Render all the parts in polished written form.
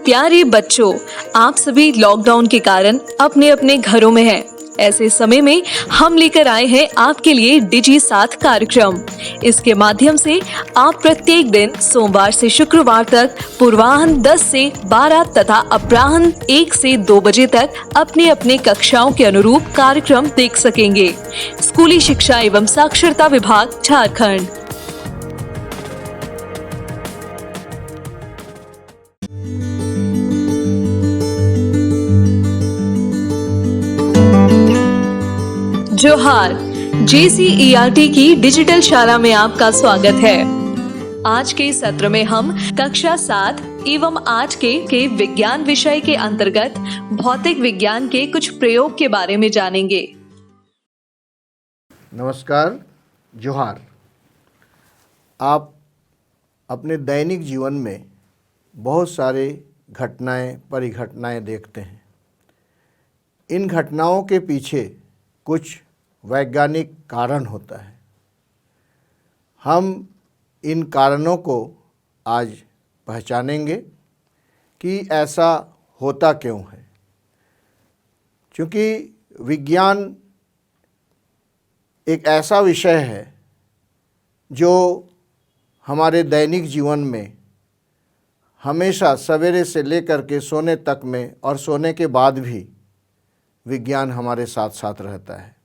प्यारे बच्चों, आप सभी लॉकडाउन के कारण अपने अपने घरों में हैं। ऐसे समय में हम लेकर आए हैं आपके लिए डिजी साथ कार्यक्रम। इसके माध्यम से आप प्रत्येक दिन सोमवार से शुक्रवार तक पूर्वाह्न 10 से 12 तथा अपराह्न 1 से 2 बजे तक अपने अपने कक्षाओं के अनुरूप कार्यक्रम देख सकेंगे। स्कूली शिक्षा एवं साक्षरता विभाग, झारखंड। जोहार, JCERT की डिजिटल शाला में आपका स्वागत है। आज के सत्र में हम कक्षा 7 एवं 8 के विज्ञान विषय के अंतर्गत भौतिक विज्ञान के कुछ प्रयोग के बारे में जानेंगे। नमस्कार, जोहार। आप अपने दैनिक जीवन में बहुत सारे परिघटनाएं देखते हैं। इन घटनाओं के पीछे कुछ वैज्ञानिक कारण होता है। हम इन कारणों को आज पहचानेंगे कि ऐसा होता क्यों है। क्योंकि विज्ञान एक ऐसा विषय है जो हमारे दैनिक जीवन में हमेशा सवेरे से लेकर के सोने तक में और सोने के बाद भी विज्ञान हमारे साथ साथ रहता है।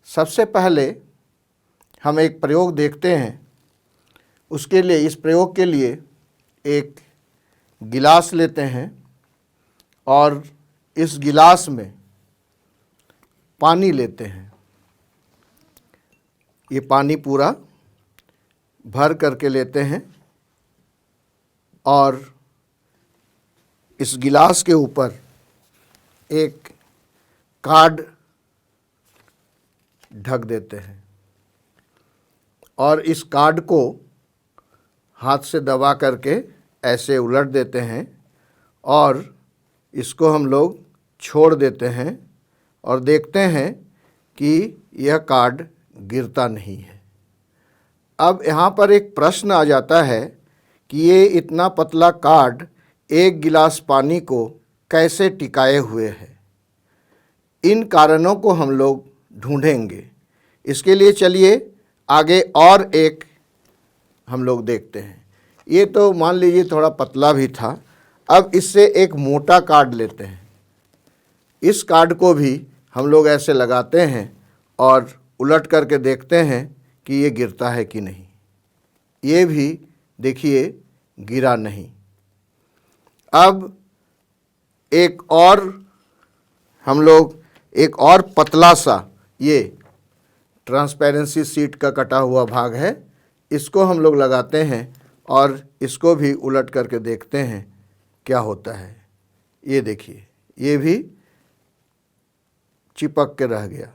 सबसे पहले हम एक प्रयोग देखते हैं। इस प्रयोग के लिए एक गिलास लेते हैं और इस गिलास में पानी लेते हैं। ये पानी पूरा भर करके लेते हैं और इस गिलास के ऊपर एक कार्ड ढक देते हैं और इस कार्ड को हाथ से दबा करके ऐसे उलट देते हैं और इसको हम लोग छोड़ देते हैं और देखते हैं कि यह कार्ड गिरता नहीं है। अब यहाँ पर एक प्रश्न आ जाता है कि ये इतना पतला कार्ड एक गिलास पानी को कैसे टिकाए हुए है। इन कारणों को हम लोग ढूंढेंगे। इसके लिए चलिए आगे और एक हम लोग देखते हैं। ये तो मान लीजिए थोड़ा पतला भी था। अब इससे एक मोटा कार्ड लेते हैं। इस कार्ड को भी हम लोग ऐसे लगाते हैं और उलट करके देखते हैं कि ये गिरता है कि नहीं। ये भी देखिए गिरा नहीं। अब एक और पतला सा ये ट्रांसपेरेंसी शीट का कटा हुआ भाग है। इसको हम लोग लगाते हैं और इसको भी उलट करके देखते हैं क्या होता है। ये देखिए, ये भी चिपक के रह गया।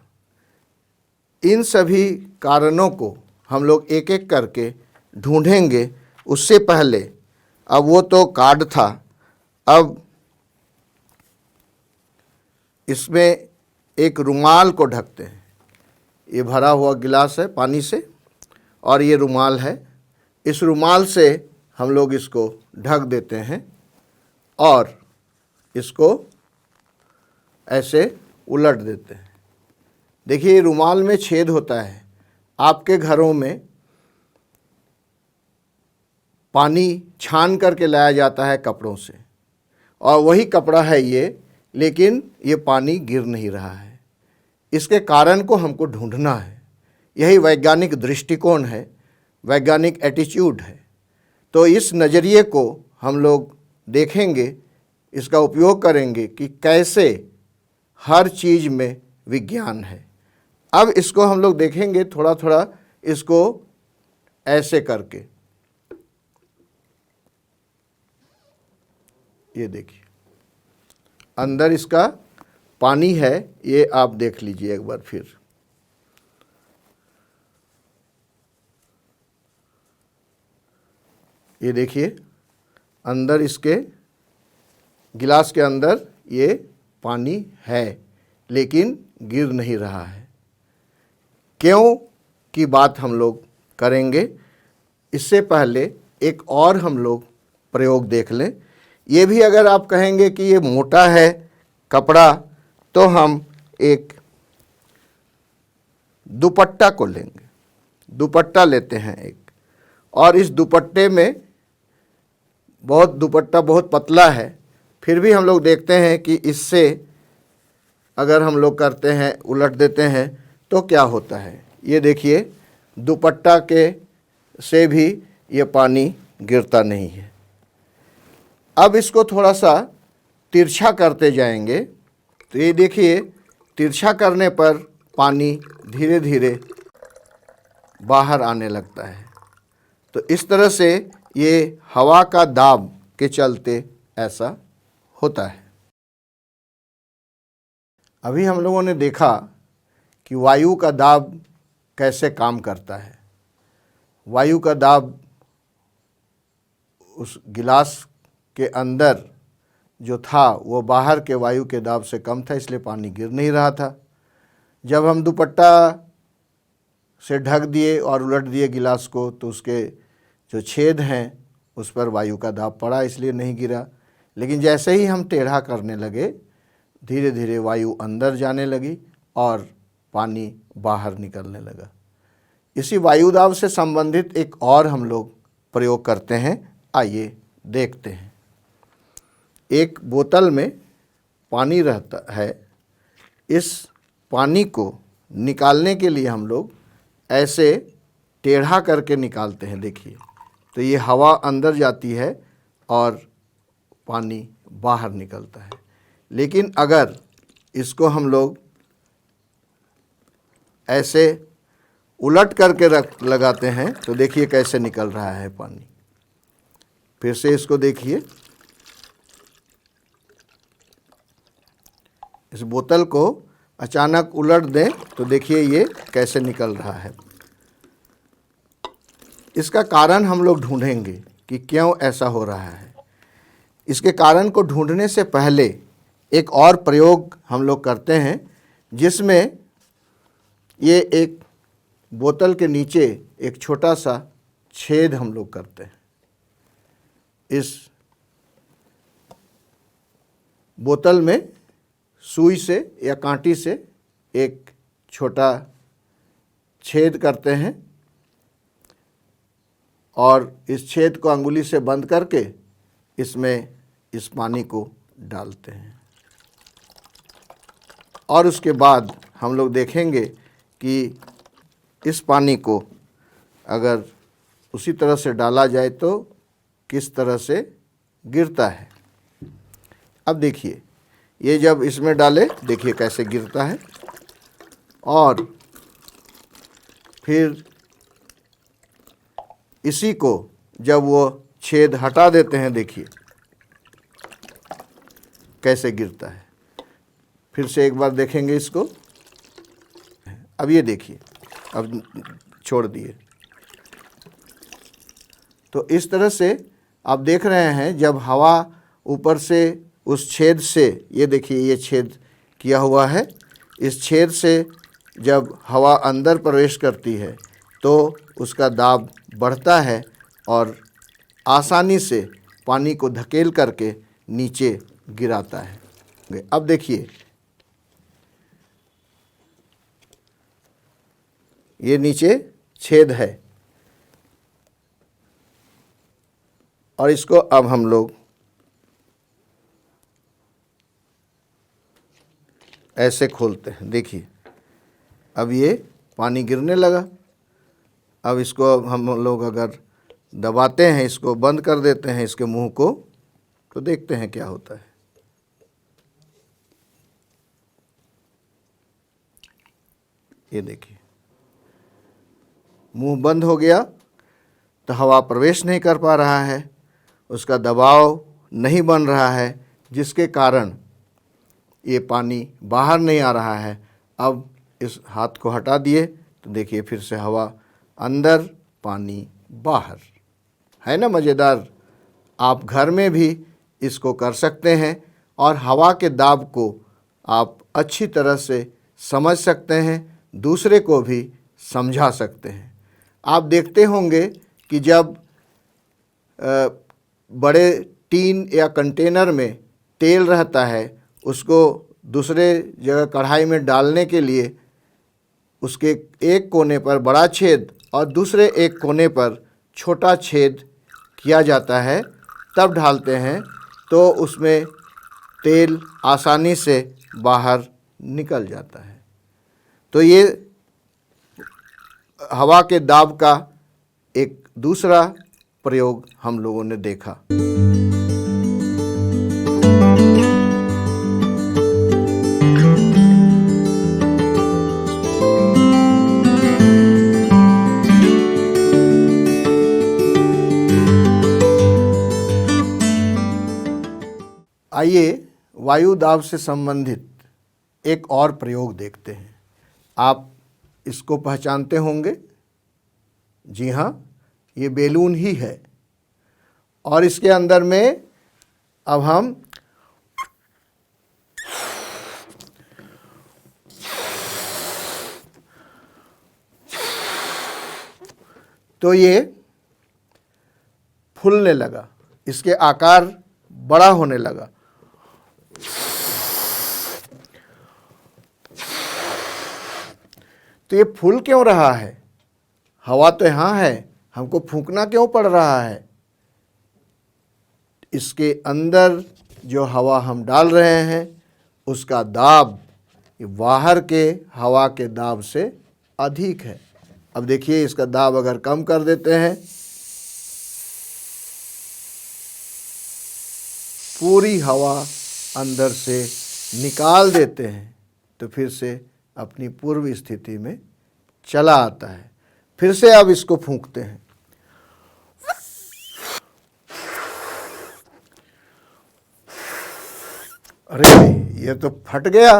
इन सभी कारणों को हम लोग एक एक करके ढूंढेंगे। उससे पहले अब वो तो कार्ड था, अब इसमें एक रुमाल को ढकते हैं। ये भरा हुआ गिलास है पानी से और ये रुमाल है। इस रुमाल से हम लोग इसको ढक देते हैं और इसको ऐसे उलट देते हैं। देखिए, रुमाल में छेद होता है। आपके घरों में पानी छान करके लाया जाता है कपड़ों से और वही कपड़ा है ये, लेकिन ये पानी गिर नहीं रहा है। इसके कारण को हमको ढूंढना है। यही वैज्ञानिक दृष्टिकोण है, वैज्ञानिक एटीट्यूड है। तो इस नज़रिए को हम लोग देखेंगे, इसका उपयोग करेंगे कि कैसे हर चीज़ में विज्ञान है। अब इसको हम लोग देखेंगे थोड़ा थोड़ा, इसको ऐसे करके। ये देखिए, अंदर इसका पानी है। ये आप देख लीजिए एक बार फिर। ये देखिए, अंदर इसके गिलास के अंदर ये पानी है, लेकिन गिर नहीं रहा है। क्यों की बात हम लोग करेंगे। इससे पहले एक और हम लोग प्रयोग देख लें। ये भी अगर आप कहेंगे कि ये मोटा है कपड़ा, तो हम एक दुपट्टा को लेंगे। दुपट्टा लेते हैं एक, और इस दुपट्टे में दुपट्टा बहुत पतला है, फिर भी हम लोग देखते हैं कि इससे अगर हम लोग करते हैं, उलट देते हैं, तो क्या होता है। ये देखिए, दुपट्टा के से भी ये पानी गिरता नहीं है। अब इसको थोड़ा सा तिरछा करते जाएंगे, तो ये देखिए, तिरछा करने पर पानी धीरे धीरे बाहर आने लगता है। तो इस तरह से ये हवा का दाब के चलते ऐसा होता है। अभी हम लोगों ने देखा कि वायु का दाब कैसे काम करता है। वायु का दाब उस गिलास के अंदर जो था वो बाहर के वायु के दाब से कम था, इसलिए पानी गिर नहीं रहा था। जब हम दुपट्टा से ढक दिए और उलट दिए गिलास को, तो उसके जो छेद हैं उस पर वायु का दाब पड़ा, इसलिए नहीं गिरा। लेकिन जैसे ही हम टेढ़ा करने लगे, धीरे धीरे वायु अंदर जाने लगी और पानी बाहर निकलने लगा। इसी वायु दाब से संबंधित एक और हम लोग प्रयोग करते हैं, आइए देखते हैं। एक बोतल में पानी रहता है। इस पानी को निकालने के लिए हम लोग ऐसे टेढ़ा करके निकालते हैं। देखिए, तो ये हवा अंदर जाती है और पानी बाहर निकलता है। लेकिन अगर इसको हम लोग ऐसे उलट करके लगाते हैं, तो देखिए कैसे निकल रहा है पानी। फिर से इसको देखिए, इस बोतल को अचानक उलट दें तो देखिए ये कैसे निकल रहा है। इसका कारण हम लोग ढूंढेंगे कि क्यों ऐसा हो रहा है। इसके कारण को ढूंढने से पहले एक और प्रयोग हम लोग करते हैं, जिसमें ये एक बोतल के नीचे एक छोटा सा छेद हम लोग करते हैं। इस बोतल में सुई से या कांटी से एक छोटा छेद करते हैं और इस छेद को अंगुली से बंद करके इसमें इस पानी को डालते हैं। और उसके बाद हम लोग देखेंगे कि इस पानी को अगर उसी तरह से डाला जाए तो किस तरह से गिरता है। अब देखिए, ये जब इसमें डाले, देखिए कैसे गिरता है। और फिर इसी को जब वो छेद हटा देते हैं, देखिए कैसे गिरता है। फिर से एक बार देखेंगे इसको। अब ये देखिए, अब छोड़ दिए। तो इस तरह से आप देख रहे हैं, जब हवा ऊपर से उस छेद से, ये देखिए ये छेद किया हुआ है, इस छेद से जब हवा अंदर प्रवेश करती है तो उसका दाब बढ़ता है और आसानी से पानी को धकेल करके नीचे गिराता है। अब देखिए, ये नीचे छेद है और इसको अब हम लोग ऐसे खोलते हैं। देखिए, अब ये पानी गिरने लगा। अब इसको हम लोग अगर दबाते हैं, इसको बंद कर देते हैं इसके मुंह को, तो देखते हैं क्या होता है। ये देखिए, मुंह बंद हो गया तो हवा प्रवेश नहीं कर पा रहा है, उसका दबाव नहीं बन रहा है, जिसके कारण ये पानी बाहर नहीं आ रहा है। अब इस हाथ को हटा दिए तो देखिए फिर से हवा अंदर, पानी बाहर। है ना मज़ेदार। आप घर में भी इसको कर सकते हैं और हवा के दाब को आप अच्छी तरह से समझ सकते हैं, दूसरे को भी समझा सकते हैं। आप देखते होंगे कि जब बड़े टीन या कंटेनर में तेल रहता है, उसको दूसरे जगह कढ़ाई में डालने के लिए उसके एक कोने पर बड़ा छेद और दूसरे एक कोने पर छोटा छेद किया जाता है, तब ढालते हैं तो उसमें तेल आसानी से बाहर निकल जाता है। तो ये हवा के दाब का एक दूसरा प्रयोग हम लोगों ने देखा। आइए वायु दाब से संबंधित एक और प्रयोग देखते हैं। आप इसको पहचानते होंगे। जी हाँ, ये बैलून ही है और इसके अंदर में अब हम तो ये फूलने लगा, इसके आकार बड़ा होने लगा। तो ये फूल क्यों रहा है? हवा तो यहाँ है, हमको फूंकना क्यों पड़ रहा है? इसके अंदर जो हवा हम डाल रहे हैं उसका दाब बाहर के हवा के दाब से अधिक है। अब देखिए, इसका दाब अगर कम कर देते हैं, पूरी हवा अंदर से निकाल देते हैं तो फिर से अपनी पूर्व स्थिति में चला आता है। फिर से अब इसको फूंकते हैं। अरे ये तो फट गया।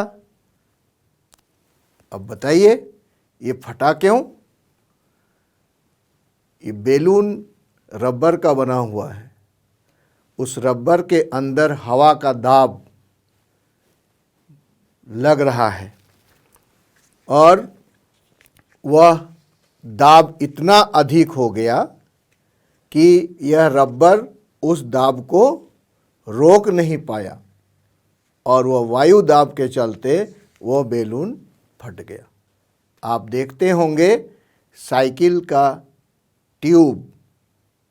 अब बताइए ये फटा क्यों? ये बैलून रबर का बना हुआ है। उस रबर के अंदर हवा का दाब लग रहा है और वह दाब इतना अधिक हो गया कि यह रबर उस दाब को रोक नहीं पाया और वह वायु दाब के चलते वह बैलून फट गया। आप देखते होंगे साइकिल का ट्यूब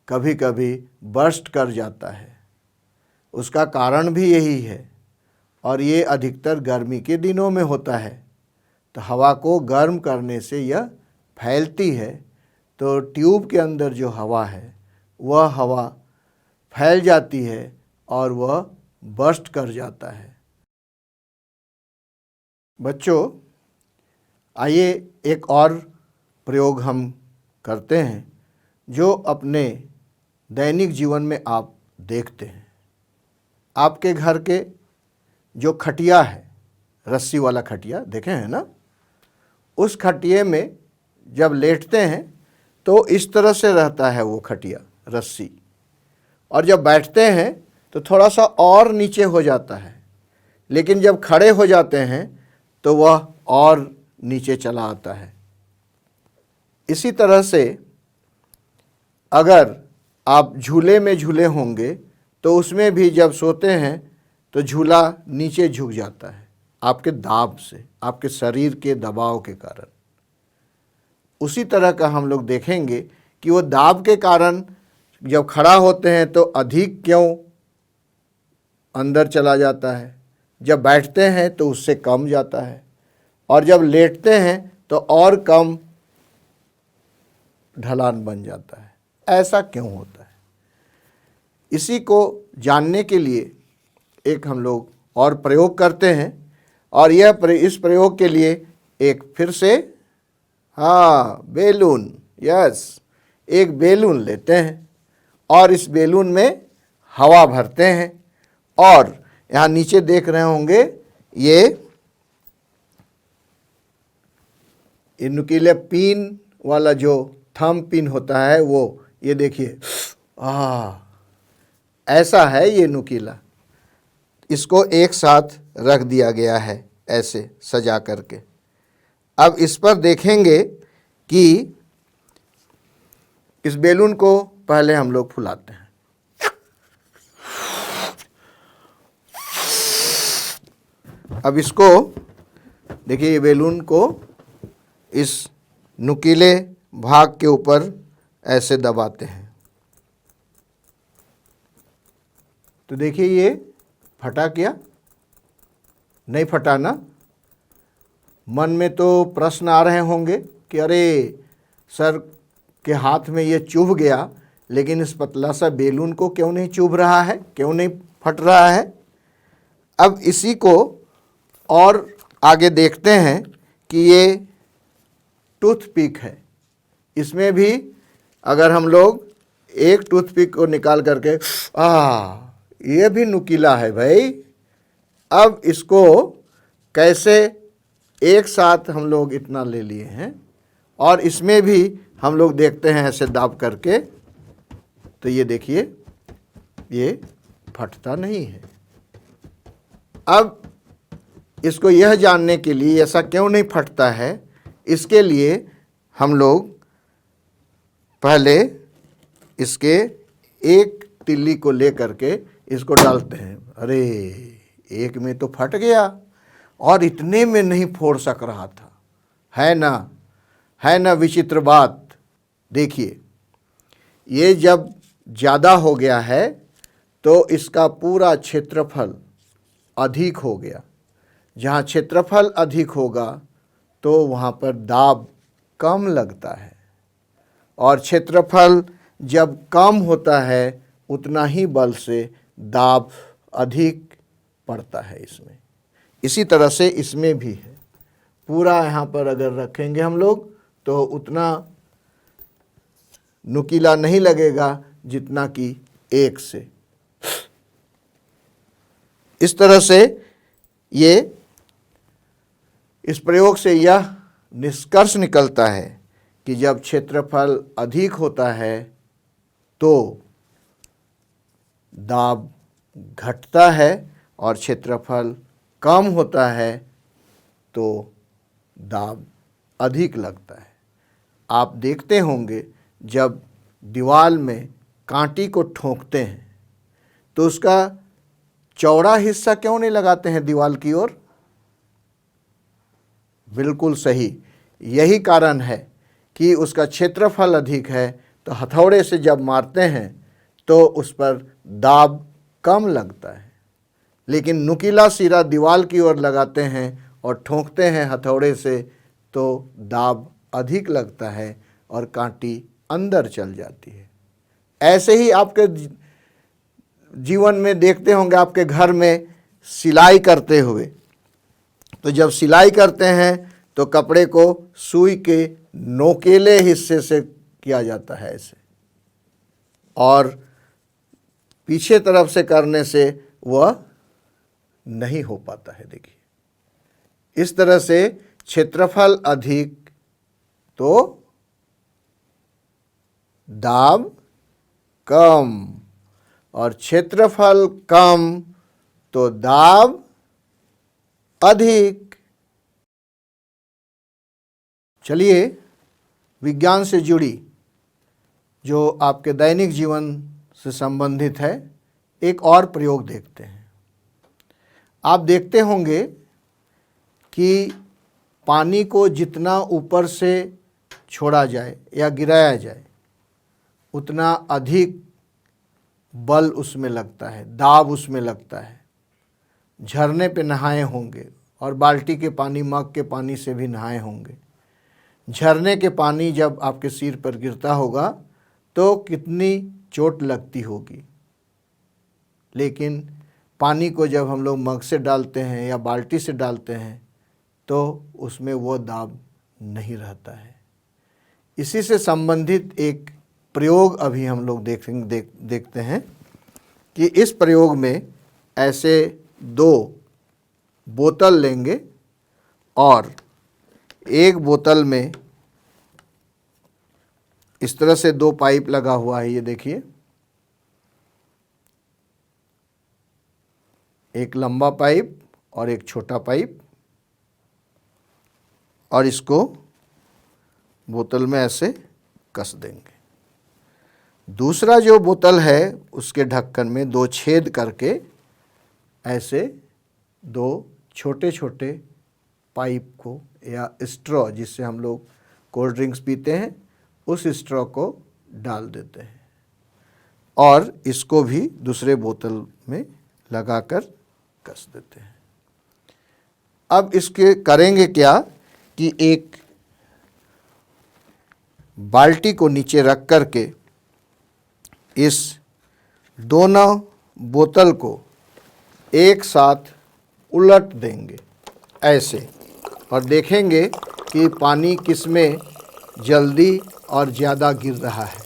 कभी कभी बर्स्ट कर जाता है। उसका कारण भी यही है और ये अधिकतर गर्मी के दिनों में होता है। तो हवा को गर्म करने से यह फैलती है, तो ट्यूब के अंदर जो हवा है वह हवा फैल जाती है और वह बर्स्ट कर जाता है। बच्चों, आइए एक और प्रयोग हम करते हैं जो अपने दैनिक जीवन में आप देखते हैं। आपके घर के जो खटिया है, रस्सी वाला खटिया देखे हैं ना, उस खटिए में जब लेटते हैं तो इस तरह से रहता है वो खटिया रस्सी, और जब बैठते हैं तो थोड़ा सा और नीचे हो जाता है, लेकिन जब खड़े हो जाते हैं तो वह और नीचे चला आता है। इसी तरह से अगर आप झूले में झूले होंगे तो उसमें भी जब सोते हैं तो झूला नीचे झुक जाता है आपके दाब से, आपके शरीर के दबाव के कारण। उसी तरह का हम लोग देखेंगे कि वो दाब के कारण जब खड़ा होते हैं तो अधिक क्यों अंदर चला जाता है, जब बैठते हैं तो उससे कम जाता है, और जब लेटते हैं तो और कम ढलान बन जाता है। ऐसा क्यों होता है? इसी को जानने के लिए एक हम लोग और प्रयोग करते हैं, और इस प्रयोग के लिए एक फिर से बैलून, यस, एक बैलून लेते हैं और इस बैलून में हवा भरते हैं, और यहाँ नीचे देख रहे होंगे ये नुकीले पिन वाला जो थंब पिन होता है, वो ये देखिए ऐसा है ये नुकीला। इसको एक साथ रख दिया गया है ऐसे सजा करके। अब इस पर देखेंगे कि इस बैलून को पहले हम लोग फुलाते हैं। अब इसको देखिए, ये बैलून को इस नुकीले भाग के ऊपर ऐसे दबाते हैं तो देखिए ये फटा क्या? नहीं फटा ना। मन में तो प्रश्न आ रहे होंगे कि अरे सर के हाथ में ये चुभ गया, लेकिन इस पतला सा बैलून को क्यों नहीं चुभ रहा है, क्यों नहीं फट रहा है? अब इसी को और आगे देखते हैं कि ये टूथपिक है। इसमें भी अगर हम लोग एक टूथपिक को निकाल करके ये भी नुकीला है भाई। अब इसको कैसे एक साथ हम लोग इतना ले लिए हैं और इसमें भी हम लोग देखते हैं ऐसे दाब करके, तो ये देखिए ये फटता नहीं है। अब इसको यह जानने के लिए ऐसा क्यों नहीं फटता है, इसके लिए हम लोग पहले इसके एक तिल्ली को ले करके इसको डालते हैं। अरे एक में तो फट गया और इतने में नहीं फोड़ सक रहा था। है ना विचित्र बात। देखिए ये जब ज़्यादा हो गया है तो इसका पूरा क्षेत्रफल अधिक हो गया। जहाँ क्षेत्रफल अधिक होगा तो वहाँ पर दाब कम लगता है, और क्षेत्रफल जब कम होता है उतना ही बल से दाब अधिक पड़ता है इसमें। इसी तरह से इसमें भी है। पूरा यहाँ पर अगर रखेंगे हम लोग तो उतना नुकीला नहीं लगेगा जितना कि एक से। इस तरह से ये इस प्रयोग से यह निष्कर्ष निकलता है कि जब क्षेत्रफल अधिक होता है तो दाब घटता है और क्षेत्रफल कम होता है तो दाब अधिक लगता है। आप देखते होंगे जब दीवार में कांटी को ठोकते हैं तो उसका चौड़ा हिस्सा क्यों नहीं लगाते हैं दीवार की ओर? बिल्कुल सही, यही कारण है कि उसका क्षेत्रफल अधिक है तो हथौड़े से जब मारते हैं तो उस पर दाब कम लगता है। लेकिन नुकीला सिरा दीवार की ओर लगाते हैं और ठोकते हैं हथौड़े से तो दाब अधिक लगता है और कांटी अंदर चल जाती है। ऐसे ही आपके जीवन में देखते होंगे, आपके घर में सिलाई करते हुए, तो जब सिलाई करते हैं तो कपड़े को सुई के नोकेले हिस्से से किया जाता है ऐसे, और पीछे तरफ से करने से वह नहीं हो पाता है। देखिए इस तरह से क्षेत्रफल अधिक तो दाब कम, और क्षेत्रफल कम तो दाब अधिक। चलिए विज्ञान से जुड़ी जो आपके दैनिक जीवन से संबंधित है एक और प्रयोग देखते हैं। आप देखते होंगे कि पानी को जितना ऊपर से छोड़ा जाए या गिराया जाए उतना अधिक बल उसमें लगता है, दाब उसमें लगता है। झरने पे नहाए होंगे और बाल्टी के पानी, मग के पानी से भी नहाए होंगे। झरने के पानी जब आपके सिर पर गिरता होगा तो कितनी चोट लगती होगी, लेकिन पानी को जब हम लोग मग से डालते हैं या बाल्टी से डालते हैं तो उसमें वो दाब नहीं रहता है। इसी से संबंधित एक प्रयोग अभी हम लोग देखते हैं कि इस प्रयोग में ऐसे दो बोतल लेंगे और एक बोतल में इस तरह से दो पाइप लगा हुआ है। ये देखिए, एक लंबा पाइप और एक छोटा पाइप, और इसको बोतल में ऐसे कस देंगे। दूसरा जो बोतल है उसके ढक्कन में दो छेद करके ऐसे दो छोटे छोटे पाइप को या स्ट्रॉ, जिससे हम लोग कोल्ड ड्रिंक्स पीते हैं, उस स्ट्रॉ को डाल देते हैं और इसको भी दूसरे बोतल में लगाकर कस देते हैं। अब इसके करेंगे क्या कि एक बाल्टी को नीचे रख कर के इस दोनों बोतल को एक साथ उलट देंगे ऐसे, और देखेंगे कि पानी किस में जल्दी और ज़्यादा गिर रहा है।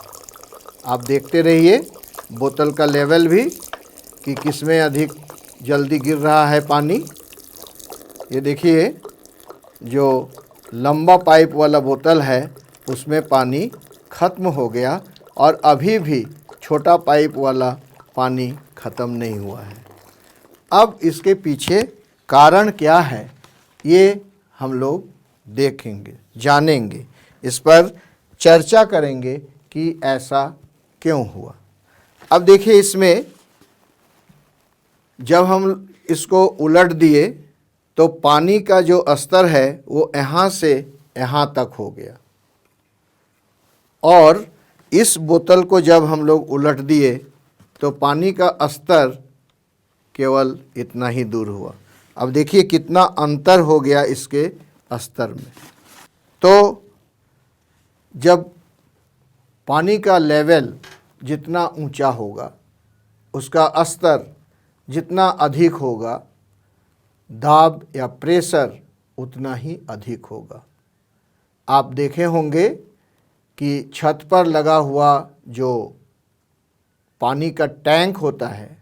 आप देखते रहिए बोतल का लेवल भी कि किस में अधिक जल्दी गिर रहा है पानी। ये देखिए जो लंबा पाइप वाला बोतल है उसमें पानी ख़त्म हो गया और अभी भी छोटा पाइप वाला पानी ख़त्म नहीं हुआ है। अब इसके पीछे कारण क्या है ये हम लोग देखेंगे, जानेंगे, इस पर चर्चा करेंगे कि ऐसा क्यों हुआ। अब देखिए इसमें जब हम इसको उलट दिए तो पानी का जो स्तर है वो यहाँ से यहाँ तक हो गया, और इस बोतल को जब हम लोग उलट दिए तो पानी का स्तर केवल इतना ही दूर हुआ। अब देखिए कितना अंतर हो गया इसके स्तर में। तो जब पानी का लेवल जितना ऊंचा होगा, उसका स्तर जितना अधिक होगा, दाब या प्रेशर उतना ही अधिक होगा। आप देखे होंगे कि छत पर लगा हुआ जो पानी का टैंक होता है,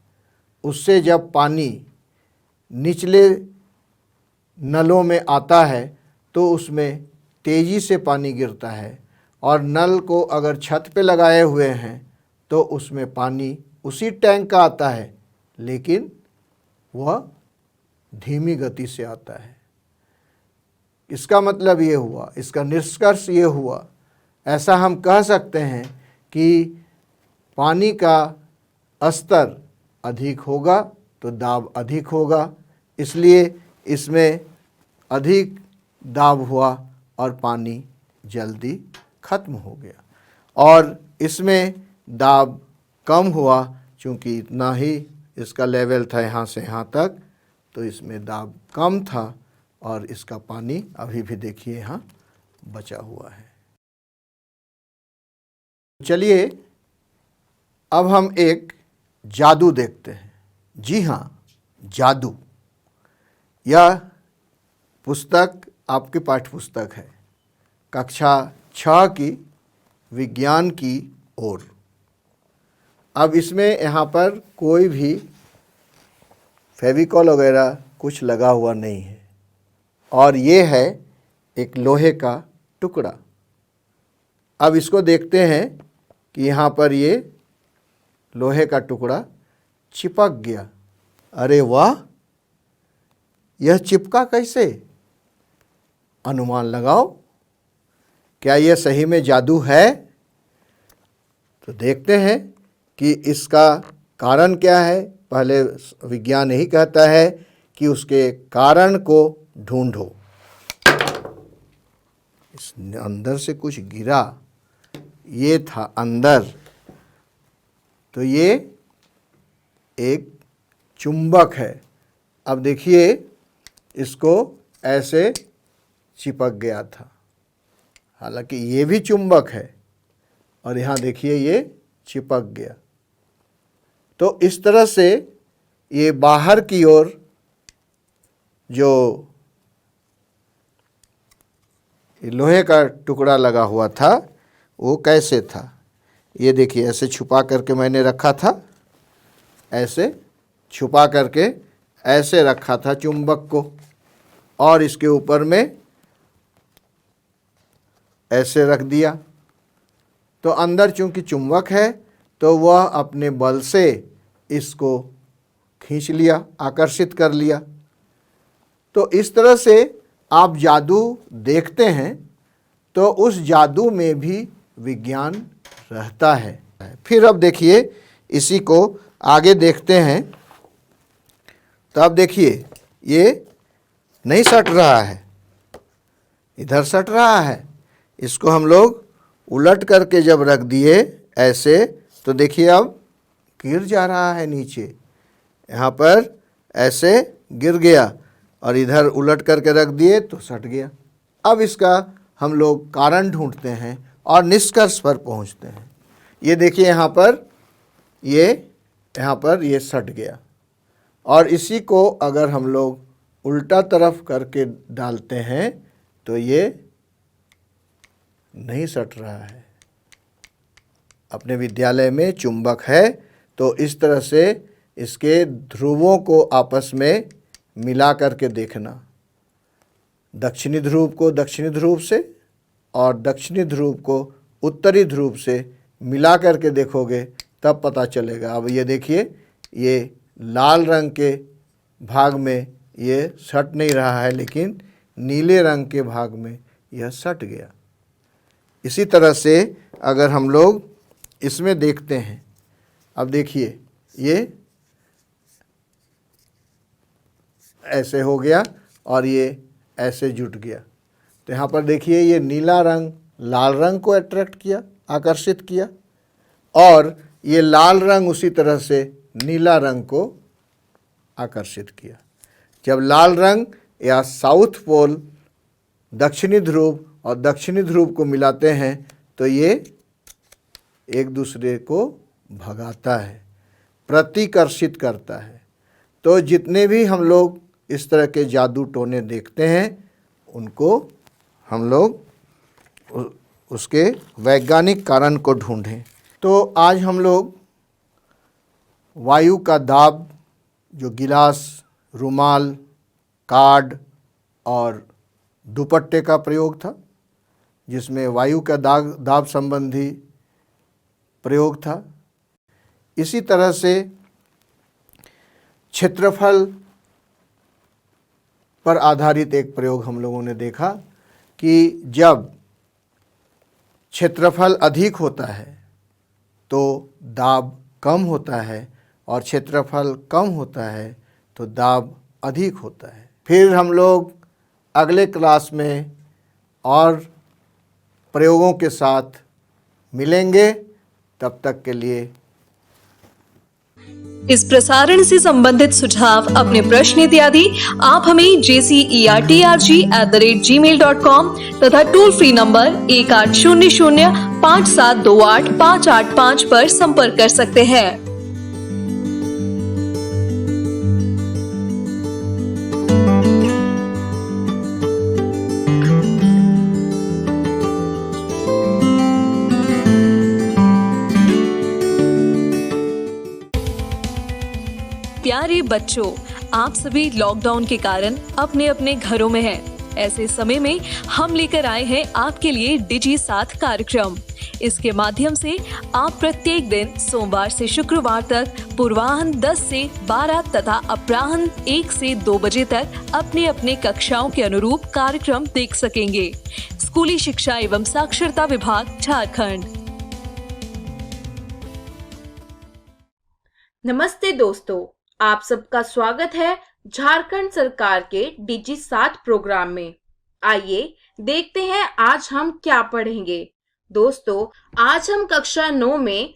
उससे जब पानी निचले नलों में आता है तो उसमें तेज़ी से पानी गिरता है, और नल को अगर छत पे लगाए हुए हैं तो उसमें पानी उसी टैंक का आता है, लेकिन वह धीमी गति से आता है। इसका मतलब ये हुआ, इसका निष्कर्ष ये हुआ, ऐसा हम कह सकते हैं कि पानी का स्तर अधिक होगा तो दाब अधिक होगा, इसलिए इसमें अधिक दाब हुआ और पानी जल्दी ख़त्म हो गया, और इसमें दाब कम हुआ चूँकि इतना ही इसका लेवल था यहाँ से यहाँ तक, तो इसमें दाब कम था और इसका पानी अभी भी देखिए यहाँ बचा हुआ है। चलिए अब हम एक जादू देखते हैं। जी हाँ, जादू। यह पुस्तक आपकी पाठ्य पुस्तक है, कक्षा 6 की विज्ञान की ओर। अब इसमें यहाँ पर कोई भी फेविकॉल वगैरह कुछ लगा हुआ नहीं है, और ये है एक लोहे का टुकड़ा। अब इसको देखते हैं कि यहाँ पर ये लोहे का टुकड़ा चिपक गया। अरे वाह, यह चिपका कैसे? अनुमान लगाओ, क्या यह सही में जादू है? तो देखते हैं कि इसका कारण क्या है। पहले विज्ञान यही कहता है कि उसके कारण को ढूंढो। इस अंदर से कुछ गिरा, ये था अंदर, तो ये एक चुंबक है। अब देखिए इसको ऐसे चिपक गया था, हालांकि ये भी चुंबक है, और यहाँ देखिए ये चिपक गया। तो इस तरह से ये बाहर की ओर जो लोहे का टुकड़ा लगा हुआ था वो कैसे था, ये देखिए ऐसे छुपा करके मैंने रखा था, ऐसे छुपा करके ऐसे रखा था चुंबक को, और इसके ऊपर में ऐसे रख दिया। तो अंदर चूंकि चुंबक है तो वह अपने बल से इसको खींच लिया, आकर्षित कर लिया। तो इस तरह से आप जादू देखते हैं तो उस जादू में भी विज्ञान रहता है। फिर अब देखिए इसी को आगे देखते हैं। तो अब देखिए ये नहीं सट रहा है, इधर सट रहा है। इसको हम लोग उलट करके जब रख दिए ऐसे, तो देखिए अब गिर जा रहा है नीचे, यहाँ पर ऐसे गिर गया, और इधर उलट करके रख दिए तो सट गया। अब इसका हम लोग कारण ढूंढते हैं और निष्कर्ष पर पहुंचते हैं। ये देखिए यहाँ पर ये सट गया, और इसी को अगर हम लोग उल्टा तरफ करके डालते हैं तो ये नहीं सट रहा है। अपने विद्यालय में चुंबक है, तो इस तरह से इसके ध्रुवों को आपस में मिला करके देखना, दक्षिणी ध्रुव को दक्षिणी ध्रुव से और दक्षिणी ध्रुव को उत्तरी ध्रुव से मिला करके देखोगे तब पता चलेगा। अब ये देखिए, ये लाल रंग के भाग में ये सट नहीं रहा है, लेकिन नीले रंग के भाग में यह सट गया। इसी तरह से अगर हम लोग इसमें देखते हैं, अब देखिए ये ऐसे हो गया और ये ऐसे जुट गया, तो यहाँ पर देखिए ये नीला रंग लाल रंग को अट्रैक्ट किया, आकर्षित किया, और ये लाल रंग उसी तरह से नीला रंग को आकर्षित किया। जब लाल रंग या साउथ पोल दक्षिणी ध्रुव और दक्षिणी ध्रुव को मिलाते हैं तो ये एक दूसरे को भगाता है, प्रतिकर्षित करता है। तो जितने भी हम लोग इस तरह के जादू टोने देखते हैं उनको हम लोग उसके वैज्ञानिक कारण को ढूंढें। तो आज हम लोग वायु का दाब, जो गिलास, रुमाल, कार्ड और दुपट्टे का प्रयोग था, जिसमें वायु का दाब संबंधी प्रयोग था, इसी तरह से क्षेत्रफल पर आधारित एक प्रयोग हम लोगों ने देखा कि जब क्षेत्रफल अधिक होता है तो दाब कम होता है, और क्षेत्रफल कम होता है तो दाब अधिक होता है। फिर हम लोग अगले क्लास में और प्रयोगों के साथ मिलेंगे। तब तक के लिए इस प्रसारण से संबंधित सुझाव, अपने प्रश्न इत्यादि आप हमें jcertrg@gmail.com तथा टोल फ्री नंबर 1800-5728-585 पर संपर्क कर सकते हैं। प्यारे बच्चों, आप सभी लॉकडाउन के कारण अपने अपने घरों में हैं। ऐसे समय में हम लेकर आए हैं आपके लिए डिजी साथ कार्यक्रम। इसके माध्यम से आप प्रत्येक दिन सोमवार से शुक्रवार तक पूर्वाह्न 10 से 12 तथा अपराह्न 1 से 2 बजे तक अपने अपने कक्षाओं के अनुरूप कार्यक्रम देख सकेंगे। स्कूली शिक्षा एवं साक्षरता विभाग, झारखंड। नमस्ते दोस्तों, आप सबका स्वागत है झारखंड सरकार के डिजी 7 प्रोग्राम में। आइए देखते हैं आज हम क्या पढ़ेंगे। दोस्तों, आज हम कक्षा 9 में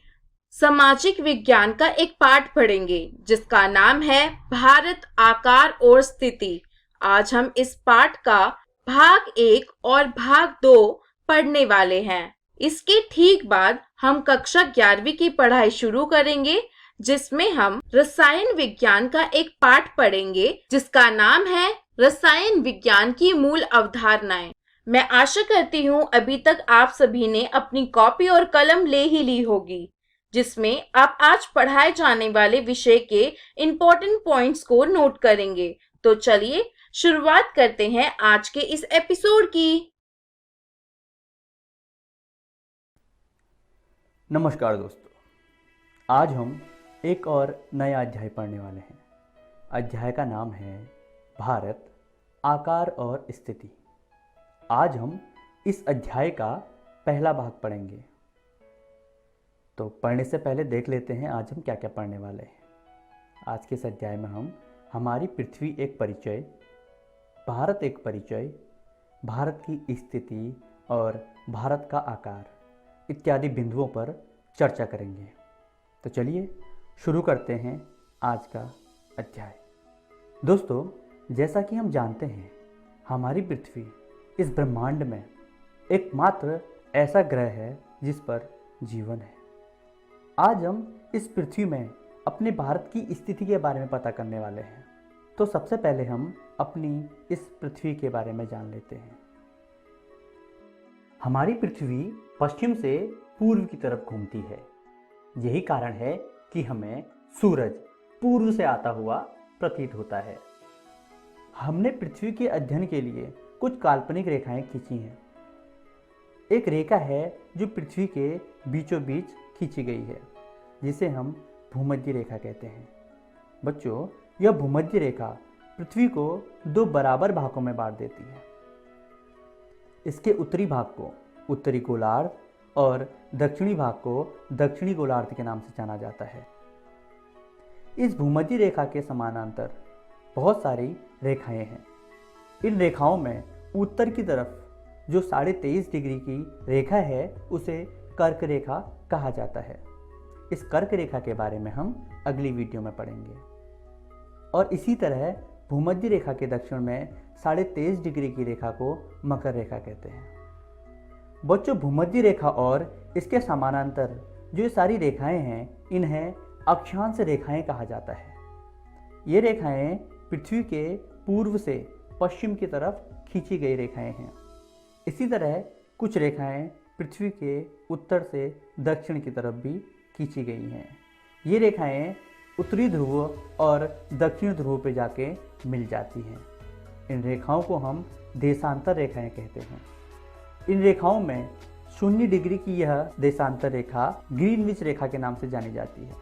सामाजिक विज्ञान का एक पाठ पढ़ेंगे जिसका नाम है भारत, आकार और स्थिति। आज हम इस पाठ का भाग 1 और भाग 2 पढ़ने वाले हैं। इसके ठीक बाद हम कक्षा 11वीं की पढ़ाई शुरू करेंगे जिसमें हम रसायन विज्ञान का एक पाठ पढ़ेंगे जिसका नाम है रसायन विज्ञान की मूल अवधारणाएं। मैं आशा करती हूँ अभी तक आप सभी ने अपनी कॉपी और कलम ले ही ली होगी जिसमें आप आज पढ़ाए जाने वाले विषय के इम्पोर्टेंट पॉइंट्स को नोट करेंगे। तो चलिए शुरुआत करते हैं आज के इस एपिसोड की। नमस्कार दोस्तों, आज हम एक और नया अध्याय पढ़ने वाले हैं। अध्याय का नाम है भारत, आकार और स्थिति। आज हम इस अध्याय का पहला भाग पढ़ेंगे। तो पढ़ने से पहले देख लेते हैं आज हम क्या क्या पढ़ने वाले हैं। आज के इस अध्याय में हम हमारी पृथ्वी एक परिचय, भारत एक परिचय, भारत की स्थिति और भारत का आकार इत्यादि बिंदुओं पर चर्चा करेंगे। तो चलिए शुरू करते हैं आज का अध्याय। दोस्तों, जैसा कि हम जानते हैं, हमारी पृथ्वी इस ब्रह्मांड में एकमात्र ऐसा ग्रह है जिस पर जीवन है। आज हम इस पृथ्वी में अपने भारत की स्थिति के बारे में पता करने वाले हैं। तो सबसे पहले हम अपनी इस पृथ्वी के बारे में जान लेते हैं। हमारी पृथ्वी पश्चिम से पूर्व की तरफ घूमती है। यही कारण है कि हमें सूरज पूर्व से आता हुआ प्रतीत होता है। हमने पृथ्वी के अध्ययन के लिए कुछ काल्पनिक रेखाएं खींची हैं। एक रेखा है जो पृथ्वी के बीचों बीच खींची गई है, जिसे हम भूमध्य रेखा कहते हैं। बच्चों, यह भूमध्य रेखा पृथ्वी को दो बराबर भागों में बांट देती है। इसके उत्तरी भाग को उत्तरी गोलार्ध और दक्षिणी भाग को दक्षिणी गोलार्ध के नाम से जाना जाता है। इस भूमध्य रेखा के समानांतर बहुत सारी रेखाएं हैं। इन रेखाओं में उत्तर की तरफ जो 23.5 डिग्री की रेखा है उसे कर्क रेखा कहा जाता है। इस कर्क रेखा के बारे में हम अगली वीडियो में पढ़ेंगे। और इसी तरह भूमध्य रेखा के दक्षिण में 23.5 डिग्री की रेखा को मकर रेखा कहते हैं। बच्चों, भूमध्य रेखा और इसके समानांतर जो सारी रेखाएं हैं, इन्हें अक्षांश रेखाएं कहा जाता है। ये रेखाएं पृथ्वी के पूर्व से पश्चिम की तरफ खींची गई रेखाएं हैं। इसी तरह कुछ रेखाएं पृथ्वी के उत्तर से दक्षिण की तरफ भी खींची गई हैं। ये रेखाएं उत्तरी ध्रुव और दक्षिण ध्रुव पे जाके मिल जाती हैं। इन रेखाओं को हम देशांतर रेखाएं कहते हैं। इन रेखाओं में 0 डिग्री की यह देशांतर रेखा ग्रीनविच रेखा के नाम से जानी जाती है।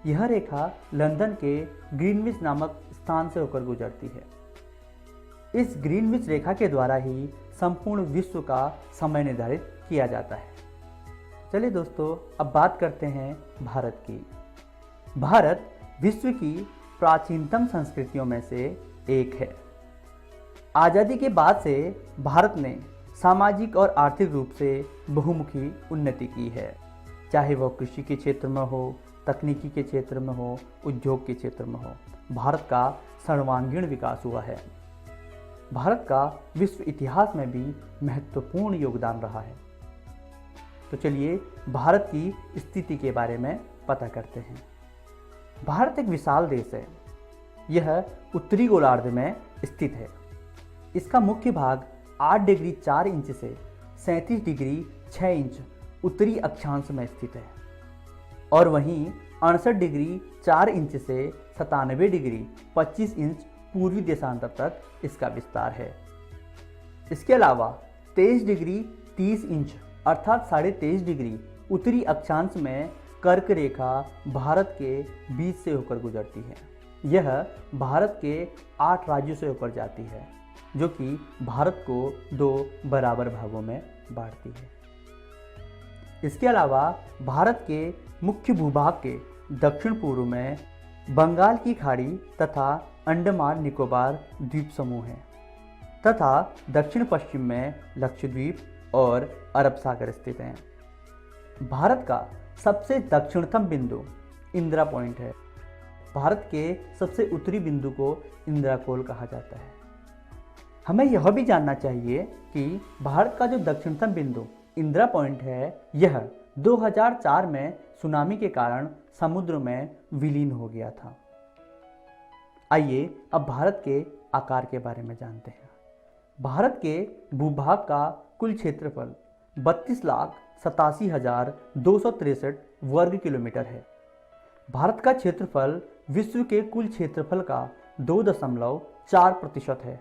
यह रेखा लंदन के ग्रीनविच नामक स्थान से होकर गुजरती है। इस ग्रीनविच रेखा के द्वारा ही संपूर्ण विश्व का समय निर्धारित किया जाता है। चलिए दोस्तों, अब बात करते हैं भारत की। भारत विश्व की प्राचीनतम संस्कृतियों में से एक है। आज़ादी के बाद से भारत ने सामाजिक और आर्थिक रूप से बहुमुखी उन्नति की है। चाहे वह कृषि के क्षेत्र में हो, तकनीकी के क्षेत्र में हो, उद्योग के क्षेत्र में हो, भारत का सर्वांगीण विकास हुआ है। भारत का विश्व इतिहास में भी महत्वपूर्ण योगदान रहा है। तो चलिए भारत की स्थिति के बारे में पता करते हैं। भारत एक विशाल देश है। यह उत्तरी गोलार्ध में स्थित है। इसका मुख्य भाग 8 डिग्री 4 इंच से 37 डिग्री 6 इंच उत्तरी अक्षांश में स्थित है और वहीं 68 डिग्री 4 इंच से 97 डिग्री 25 इंच पूर्वी देशांतर तक इसका विस्तार है। इसके अलावा 23 डिग्री 30 इंच अर्थात 23.5 डिग्री उत्तरी अक्षांश में कर्क रेखा भारत के बीच से होकर गुजरती है। यह भारत के 8 राज्यों से होकर जाती है, जो कि भारत को 2 बराबर भागों में बांटती है। इसके अलावा भारत के मुख्य भूभाग के दक्षिण पूर्व में बंगाल की खाड़ी तथा अंडमान निकोबार द्वीप समूह है तथा दक्षिण पश्चिम में लक्षद्वीप और अरब सागर स्थित हैं। भारत का सबसे दक्षिणतम बिंदु इंदिरा पॉइंट है। भारत के सबसे उत्तरी बिंदु को इंदिरा कोल कहा जाता है। हमें यह भी जानना चाहिए कि भारत का जो दक्षिणतम बिंदु इंदिरा पॉइंट है, यह 2004 में सुनामी के कारण समुद्र में विलीन हो गया था। आइए अब भारत के आकार के बारे में जानते हैं। भारत के भूभाग का कुल क्षेत्रफल 32,87,263 वर्ग किलोमीटर है। भारत का क्षेत्रफल विश्व के कुल क्षेत्रफल का 2.4% है।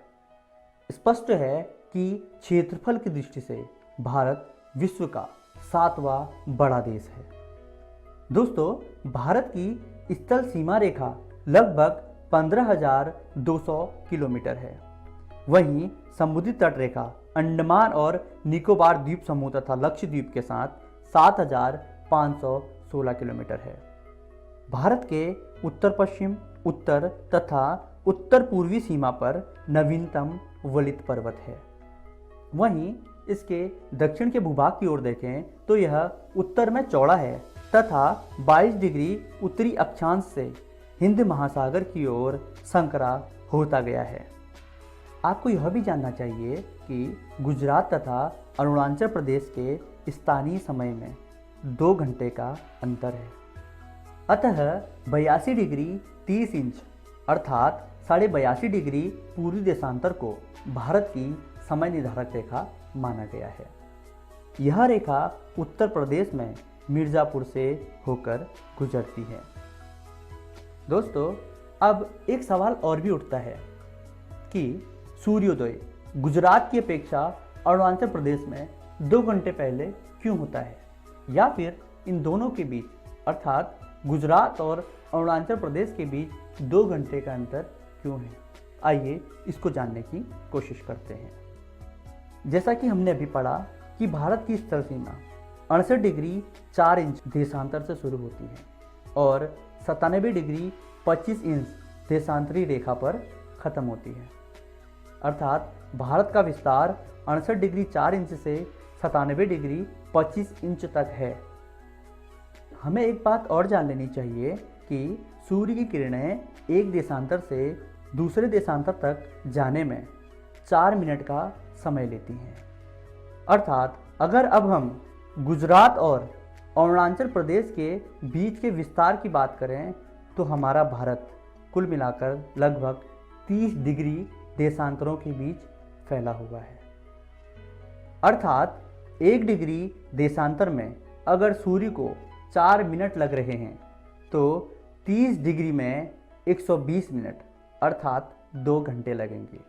स्पष्ट है कि क्षेत्रफल की दृष्टि से भारत विश्व का 7वां बड़ा देश है। दोस्तों, भारत की स्थल सीमा रेखा लगभग 15,200 किलोमीटर है। वहीं समुद्री तट रेखा अंडमान और निकोबार द्वीप समूह तथा लक्षद्वीप के साथ 7,516 किलोमीटर है। भारत के उत्तर पश्चिम, उत्तर तथा उत्तर पूर्वी सीमा पर नवीनतम वलित पर्वत है। वहीं इसके दक्षिण के भूभाग की ओर देखें तो यह उत्तर में चौड़ा है तथा 22 डिग्री उत्तरी अक्षांश से हिंद महासागर की ओर संकरा होता गया है। आपको यह भी जानना चाहिए कि गुजरात तथा अरुणाचल प्रदेश के स्थानीय समय में 2 घंटे का अंतर है। अतः 82 डिग्री 30 इंच अर्थात 82.5 डिग्री पूर्वी देशांतर को भारत की समय निर्धारक रेखा माना गया है। यह रेखा उत्तर प्रदेश में मिर्ज़ापुर से होकर गुजरती है। दोस्तों, अब एक सवाल और भी उठता है कि सूर्योदय गुजरात की अपेक्षा अरुणाचल प्रदेश में 2 घंटे पहले क्यों होता है, या फिर इन दोनों के बीच अर्थात गुजरात और अरुणाचल प्रदेश के बीच 2 घंटे का अंतर क्यों है। आइए इसको जानने की कोशिश करते हैं। जैसा कि हमने अभी पढ़ा कि भारत की स्थल सीमा 68 डिग्री 4 इंच देशांतर से शुरू होती है और 97 डिग्री 25 इंच देशांतरी रेखा पर खत्म होती है। अर्थात भारत का विस्तार 68 डिग्री 4 इंच से 97 डिग्री 25 इंच तक है। हमें एक बात और जान लेनी चाहिए कि सूर्य की किरणें एक देशांतर से दूसरे देशांतर तक जाने में 4 मिनट का समय लेती हैं। अर्थात अगर अब हम गुजरात और अरुणाचल प्रदेश के बीच के विस्तार की बात करें तो हमारा भारत कुल मिलाकर लगभग 30 डिग्री देशांतरों के बीच फैला हुआ है। अर्थात 1 डिग्री देशांतर में अगर सूर्य को 4 मिनट लग रहे हैं तो 30 डिग्री में 120 मिनट अर्थात 2 घंटे लगेंगे।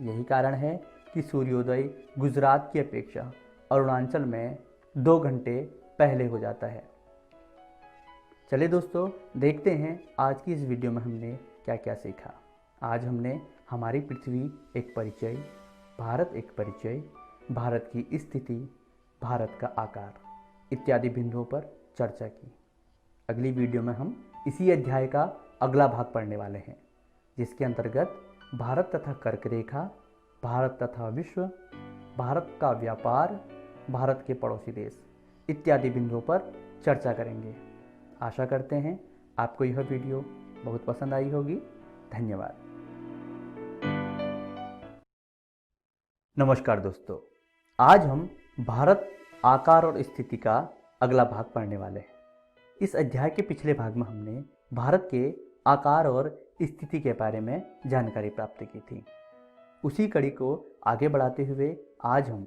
यही कारण है कि सूर्योदय गुजरात की अपेक्षा अरुणाचल में 2 घंटे पहले हो जाता है। चलिए दोस्तों, देखते हैं आज की इस वीडियो में हमने क्या क्या सीखा। आज हमने हमारी पृथ्वी एक परिचय, भारत एक परिचय, भारत की स्थिति, भारत का आकार इत्यादि बिंदुओं पर चर्चा की। अगली वीडियो में हम इसी अध्याय का अगला भाग पढ़ने वाले हैं, जिसके अंतर्गत भारत तथा कर्क रेखा, भारत तथा विश्व, भारत का व्यापार, भारत के पड़ोसी देश इत्यादि बिंदुओं पर चर्चा करेंगे। आशा करते हैं आपको यह वीडियो बहुत पसंद आई होगी। धन्यवाद। नमस्कार दोस्तों, आज हम भारत आकार और स्थिति का अगला भाग पढ़ने वाले हैं। इस अध्याय के पिछले भाग में हमने भारत के आकार और स्थिति के बारे में जानकारी प्राप्त की थी। उसी कड़ी को आगे बढ़ाते हुए आज हम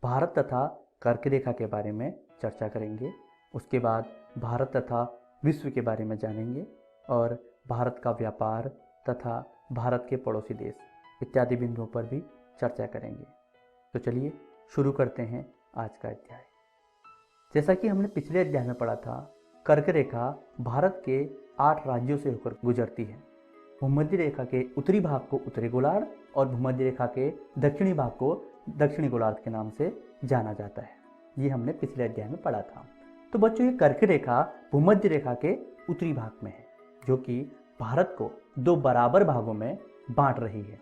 भारत तथा कर्क रेखा के बारे में चर्चा करेंगे। उसके बाद भारत तथा विश्व के बारे में जानेंगे और भारत का व्यापार तथा भारत के पड़ोसी देश इत्यादि बिंदुओं पर भी चर्चा करेंगे। तो चलिए शुरू करते हैं आज का अध्याय। जैसा कि हमने पिछले अध्याय में पढ़ा था, कर्क रेखा भारत के 8 राज्यों से होकर गुजरती है। भूमध्य रेखा के उत्तरी भाग को उत्तरी गोलार्ध और भूमध्य रेखा के दक्षिणी भाग को दक्षिणी गोलार्ध के नाम से जाना जाता है। ये हमने पिछले अध्याय में पढ़ा था। तो बच्चों, ये कर्क रेखा भूमध्य रेखा के उत्तरी भाग में है, जो कि भारत को 2 बराबर भागों में बांट रही है,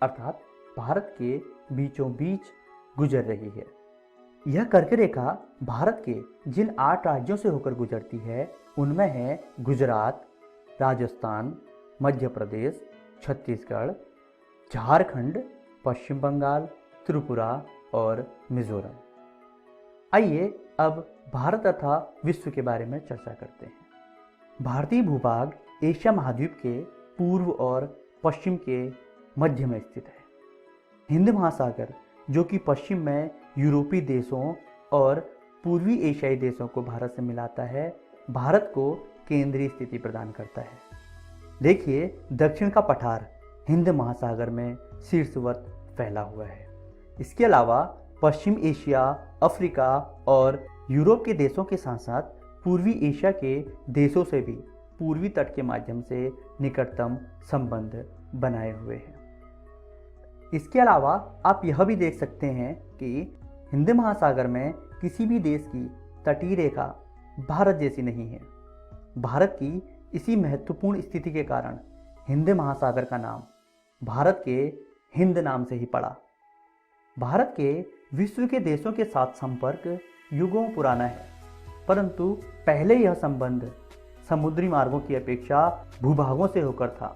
अर्थात भारत के बीचों बीच गुजर रही है। यह कर्क रेखा भारत के जिन 8 राज्यों से होकर गुजरती है उनमें है गुजरात, राजस्थान, मध्य प्रदेश, छत्तीसगढ़, झारखंड, पश्चिम बंगाल, त्रिपुरा और मिजोरम। आइए अब भारत तथा विश्व के बारे में चर्चा करते हैं। भारतीय भूभाग एशिया महाद्वीप के पूर्व और पश्चिम के मध्य में स्थित है। हिंद महासागर, जो कि पश्चिम में यूरोपीय देशों और पूर्वी एशियाई देशों को भारत से मिलाता है, भारत को केंद्रीय स्थिति प्रदान करता है। देखिए, दक्षिण का पठार हिंद महासागर में शीर्षवत फैला हुआ है। इसके अलावा पश्चिम एशिया, अफ्रीका और यूरोप के देशों के साथ साथ पूर्वी एशिया के देशों से भी पूर्वी तट के माध्यम से निकटतम संबंध बनाए हुए हैं। इसके अलावा आप यह भी देख सकते हैं कि हिंद महासागर में किसी भी देश की तटीय रेखा भारत जैसी नहीं है। भारत की इसी महत्वपूर्ण स्थिति के कारण हिंद महासागर का नाम भारत के हिंद नाम से ही पड़ा। भारत के विश्व के देशों के साथ संपर्क युगों पुराना है, परंतु पहले यह संबंध समुद्री मार्गों की अपेक्षा भूभागों से होकर था।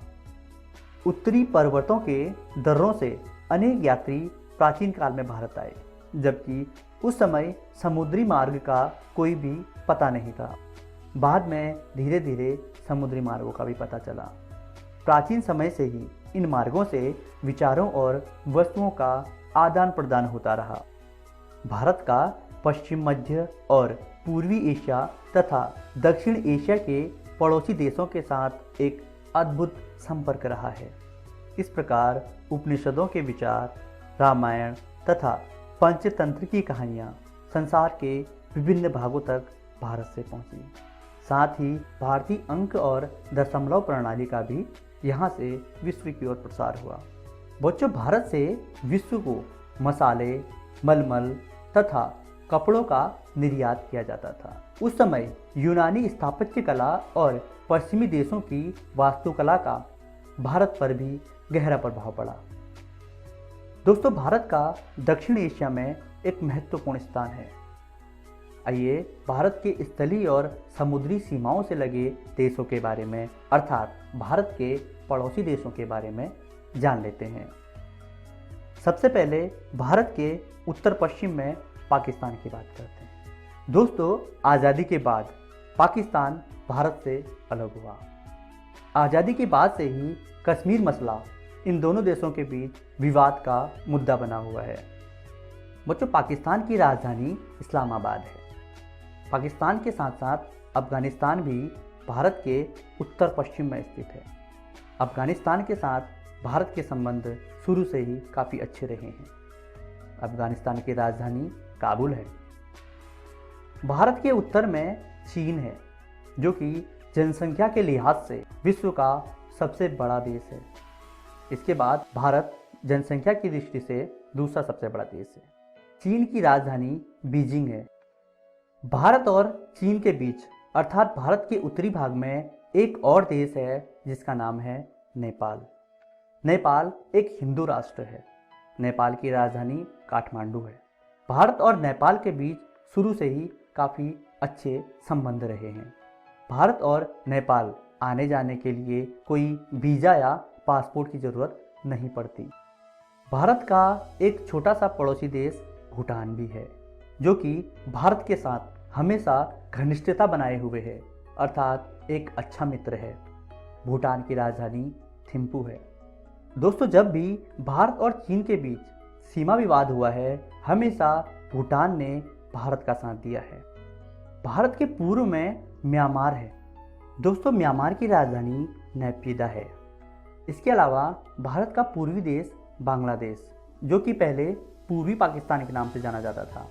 उत्तरी पर्वतों के दर्रों से अनेक यात्री प्राचीन काल में भारत आए, जबकि उस समय समुद्री मार्ग का कोई भी पता नहीं था। बाद में धीरे धीरे समुद्री मार्गों का भी पता चला। प्राचीन समय से ही इन मार्गों से विचारों और वस्तुओं का आदान प्रदान होता रहा। भारत का पश्चिम मध्य और पूर्वी एशिया तथा दक्षिण एशिया के पड़ोसी देशों के साथ एक अद्भुत संपर्क रहा है। इस प्रकार उपनिषदों के विचार, रामायण तथा पंचतंत्र की कहानियाँ संसार के विभिन्न भागों तक भारत से पहुँची। साथ ही भारतीय अंक और दशमलव प्रणाली का भी यहाँ से विश्व की ओर प्रसार हुआ। बच्चों, भारत से विश्व को मसाले, मलमल तथा कपड़ों का निर्यात किया जाता था। उस समय यूनानी स्थापत्य कला और पश्चिमी देशों की वास्तुकला का भारत पर भी गहरा प्रभाव पड़ा। दोस्तों, भारत का दक्षिण एशिया में एक महत्वपूर्ण स्थान है। आइए भारत के स्थलीय और समुद्री सीमाओं से लगे देशों के बारे में, अर्थात भारत के पड़ोसी देशों के बारे में जान लेते हैं। सबसे पहले भारत के उत्तर पश्चिम में पाकिस्तान की बात करते हैं। दोस्तों, आज़ादी के बाद पाकिस्तान भारत से अलग हुआ। आज़ादी के बाद से ही कश्मीर मसला इन दोनों देशों के बीच विवाद का मुद्दा बना हुआ है। बच्चों, पाकिस्तान की राजधानी इस्लामाबाद है। पाकिस्तान के साथ साथ अफगानिस्तान भी भारत के उत्तर पश्चिम में स्थित है। अफगानिस्तान के साथ भारत के संबंध शुरू से ही काफ़ी अच्छे रहे हैं। अफगानिस्तान की राजधानी काबुल है। भारत के उत्तर में चीन है, जो कि जनसंख्या के लिहाज से विश्व का सबसे बड़ा देश है। इसके बाद भारत जनसंख्या की दृष्टि से दूसरा सबसे बड़ा देश है। चीन की राजधानी बीजिंग है। भारत और चीन के बीच अर्थात भारत के उत्तरी भाग में एक और देश है जिसका नाम है नेपाल। नेपाल एक हिंदू राष्ट्र है। नेपाल की राजधानी काठमांडू है। भारत और नेपाल के बीच शुरू से ही काफ़ी अच्छे संबंध रहे हैं। भारत और नेपाल आने जाने के लिए कोई वीज़ा या पासपोर्ट की ज़रूरत नहीं पड़ती। भारत का एक छोटा सा पड़ोसी देश भूटान भी है, जो कि भारत के साथ हमेशा घनिष्ठता बनाए हुए है, अर्थात एक अच्छा मित्र है। भूटान की राजधानी थिम्पू है। दोस्तों, जब भी भारत और चीन के बीच सीमा विवाद हुआ है, हमेशा भूटान ने भारत का साथ दिया है। भारत के पूर्व में म्यांमार है। दोस्तों, म्यांमार की राजधानी नैपीदा है। इसके अलावा भारत का पूर्वी देश बांग्लादेश, जो कि पहले पूर्वी पाकिस्तान के नाम से जाना जाता था,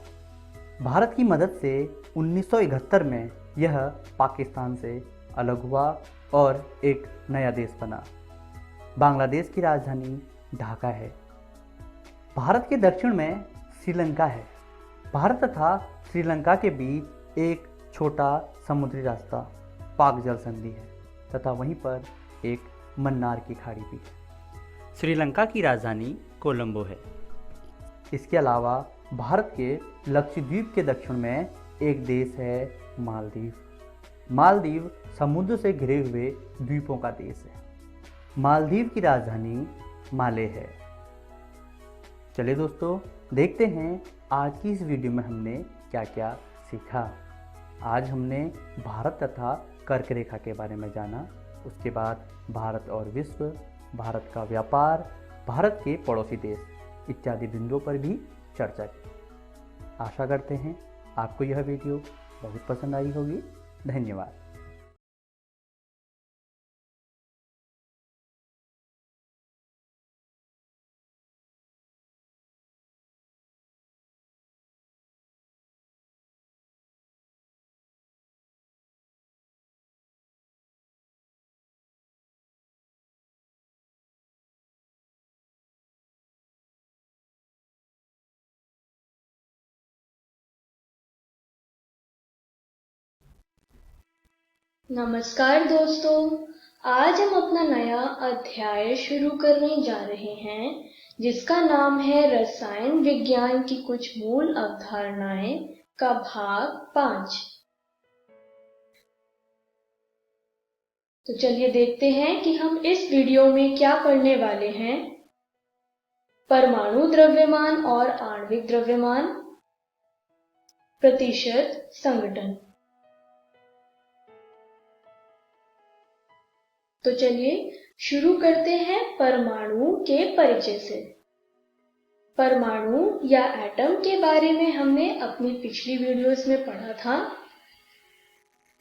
भारत की मदद से 1971 में यह पाकिस्तान से अलग हुआ और एक नया देश बना। बांग्लादेश की राजधानी ढाका है। भारत के दक्षिण में श्रीलंका है। भारत तथा श्रीलंका के बीच एक छोटा समुद्री रास्ता पाक जल संधि है तथा वहीं पर एक मन्नार की खाड़ी भी है। श्रीलंका की राजधानी कोलंबो है। इसके अलावा भारत के लक्षद्वीप के दक्षिण में एक देश है मालदीव। मालदीव समुद्र से घिरे हुए द्वीपों का देश है। मालदीव की राजधानी माले है। चलिए दोस्तों, देखते हैं आज की इस वीडियो में हमने क्या क्या सीखा। आज हमने भारत तथा कर्क रेखा के बारे में जाना। उसके बाद भारत और विश्व, भारत का व्यापार, भारत के पड़ोसी देश इत्यादि बिंदुओं पर भी चर्चा की। आशा करते हैं आपको यह वीडियो बहुत पसंद आई होगी। धन्यवाद। नमस्कार दोस्तों, आज हम अपना नया अध्याय शुरू करने जा रहे हैं जिसका नाम है रसायन विज्ञान की कुछ मूल अवधारणाएं का भाग 5। तो चलिए देखते हैं कि हम इस वीडियो में क्या पढ़ने वाले हैं। परमाणु द्रव्यमान और आणविक द्रव्यमान, प्रतिशत संघटन। तो चलिए शुरू करते हैं परमाणु के परिचय से। परमाणु या एटम के बारे में हमने अपनी पिछली वीडियोस में पढ़ा था।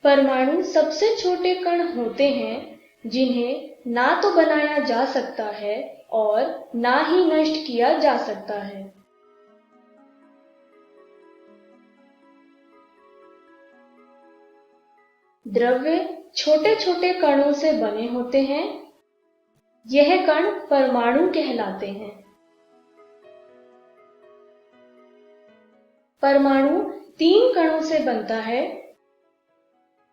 परमाणु सबसे छोटे कण होते हैं जिन्हें ना तो बनाया जा सकता है और ना ही नष्ट किया जा सकता है। द्रव्य छोटे छोटे कणों से बने होते हैं। यह कण परमाणु कहलाते हैं। परमाणु 3 कणों से बनता है,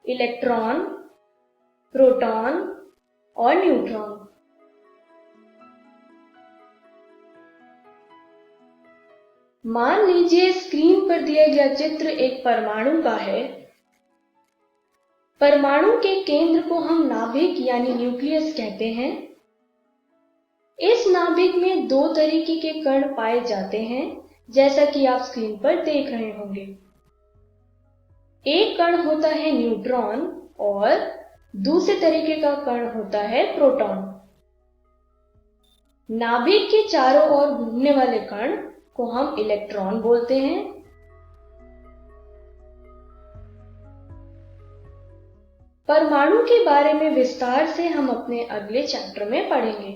इलेक्ट्रॉन, प्रोटॉन और न्यूट्रॉन। मान लीजिए स्क्रीन पर दिया गया चित्र एक परमाणु का है। परमाणु के केंद्र को हम नाभिक यानी न्यूक्लियस कहते हैं। इस नाभिक में 2 तरीके के कण पाए जाते हैं, जैसा कि आप स्क्रीन पर देख रहे होंगे। एक कण होता है न्यूट्रॉन और दूसरे तरीके का कण होता है प्रोटॉन। नाभिक के चारों ओर घूमने वाले कण को हम इलेक्ट्रॉन बोलते हैं। परमाणु के बारे में विस्तार से हम अपने अगले चैप्टर में पढ़ेंगे।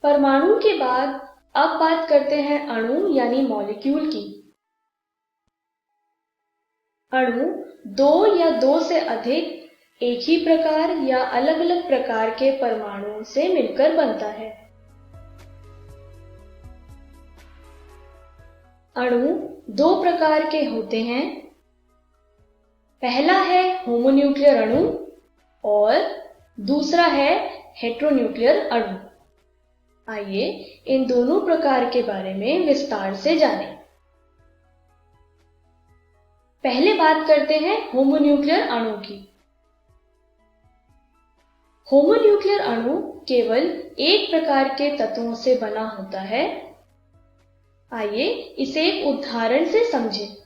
परमाणु के बाद अब बात करते हैं अणु यानी मॉलिक्यूल की। अणु 2 या 2 से अधिक एक ही प्रकार या अलग अलग प्रकार के परमाणुओं से मिलकर बनता है। अणु 2 प्रकार के होते हैं। पहला है होमोन्यूक्लियर अणु और दूसरा है हेटेरोन्यूक्लियर अणु। आइए इन दोनों प्रकार के बारे में विस्तार से जानें। पहले बात करते हैं होमोन्यूक्लियर अणु की। होमोन्यूक्लियर अणु केवल एक प्रकार के तत्वों से बना होता है। आइए इसे एक उदाहरण से समझें।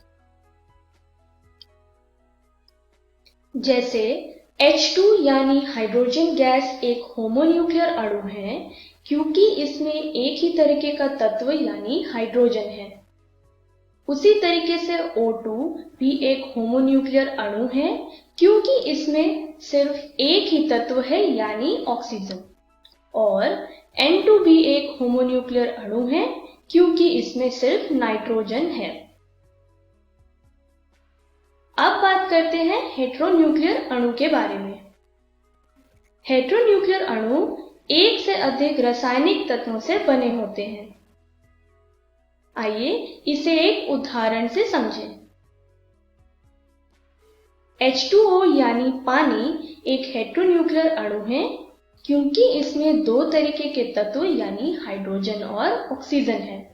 जैसे H2 यानी हाइड्रोजन गैस एक होमोन्यूक्लियर अणु है क्योंकि इसमें एक ही तरीके का तत्व यानी हाइड्रोजन है। उसी तरीके से O2 भी एक होमोन्यूक्लियर अणु है क्योंकि इसमें सिर्फ एक ही तत्व है यानी ऑक्सीजन। और N2 भी एक होमोन्यूक्लियर अणु है क्योंकि इसमें सिर्फ नाइट्रोजन है। अब बात करते हैं हेटेरोन्यूक्लियर अणु के बारे में। हेटेरोन्यूक्लियर अणु एक से अधिक रासायनिक तत्वों से बने होते हैं। आइए इसे एक उदाहरण से समझें। H2O यानी पानी एक हेटेरोन्यूक्लियर अणु है क्योंकि इसमें 2 तरीके के तत्व यानी हाइड्रोजन और ऑक्सीजन है।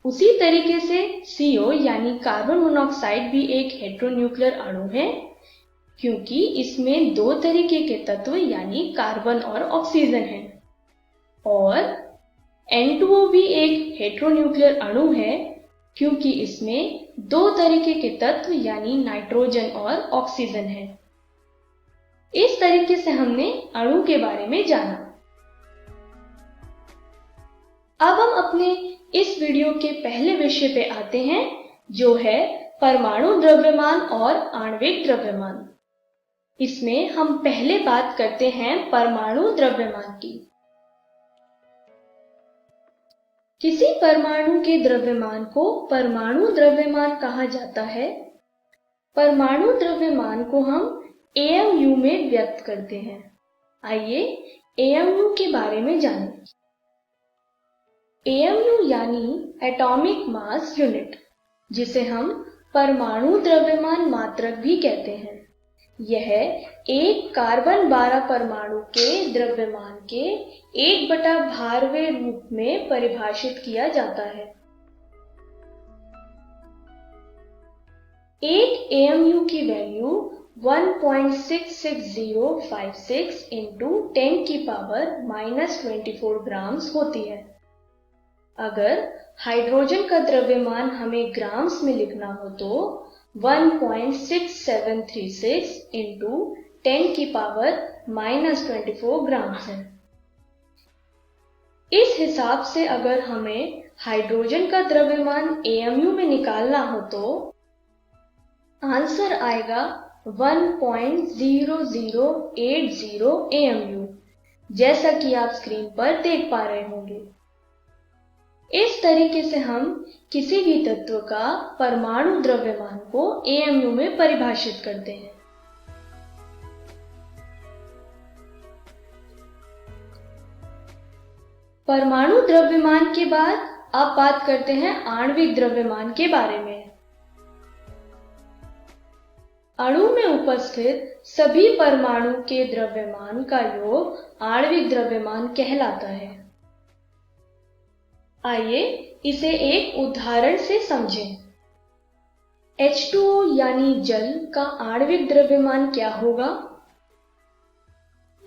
उसी तरीके से CO यानी कार्बन मोनोऑक्साइड भी एक हेटेरोन्यूक्लियर अणु है क्योंकि इसमें 2 तरीके के तत्व यानी कार्बन और ऑक्सीजन है। और N2O भी एक हेटेरोन्यूक्लियर अणु है क्योंकि इसमें 2 तरीके के तत्व यानी नाइट्रोजन और ऑक्सीजन है। इस तरीके से हमने अणु के बारे में जाना। अब हम अपने इस वीडियो के पहले विषय पे आते हैं जो है परमाणु द्रव्यमान और आणविक द्रव्यमान। इसमें हम पहले बात करते हैं परमाणु द्रव्यमान की। किसी परमाणु के द्रव्यमान को परमाणु द्रव्यमान कहा जाता है। परमाणु द्रव्यमान को हम AMU में व्यक्त करते हैं। आइए AMU के बारे में जानें। AMU यानी एटॉमिक मास यूनिट, जिसे हम परमाणु द्रव्यमान मात्रक भी कहते हैं। यह एक कार्बन 12 परमाणु के द्रव्यमान के 1/12वें रूप में परिभाषित किया जाता है। एक AMU की वैल्यू 1.66056 × 10⁻⁻24 ग्राम्स होती है। अगर हाइड्रोजन का द्रव्यमान हमें ग्राम्स में लिखना हो तो 1.6736 × 10⁻⁻24 ग्राम्स है। इस हिसाब से अगर हमें हाइड्रोजन का द्रव्यमान AMU में निकालना हो तो आंसर आएगा 1.0080 AMU, जैसा कि आप स्क्रीन पर देख पा रहे होंगे। इस तरीके से हम किसी भी तत्व का परमाणु द्रव्यमान को AMU में परिभाषित करते हैं। परमाणु द्रव्यमान के बाद अब बात करते हैं आणविक द्रव्यमान के बारे में। अणु में उपस्थित सभी परमाणु के द्रव्यमान का योग आणविक द्रव्यमान कहलाता है। आइए इसे एक उदाहरण से समझें। H2O यानी जल का आणविक द्रव्यमान क्या होगा?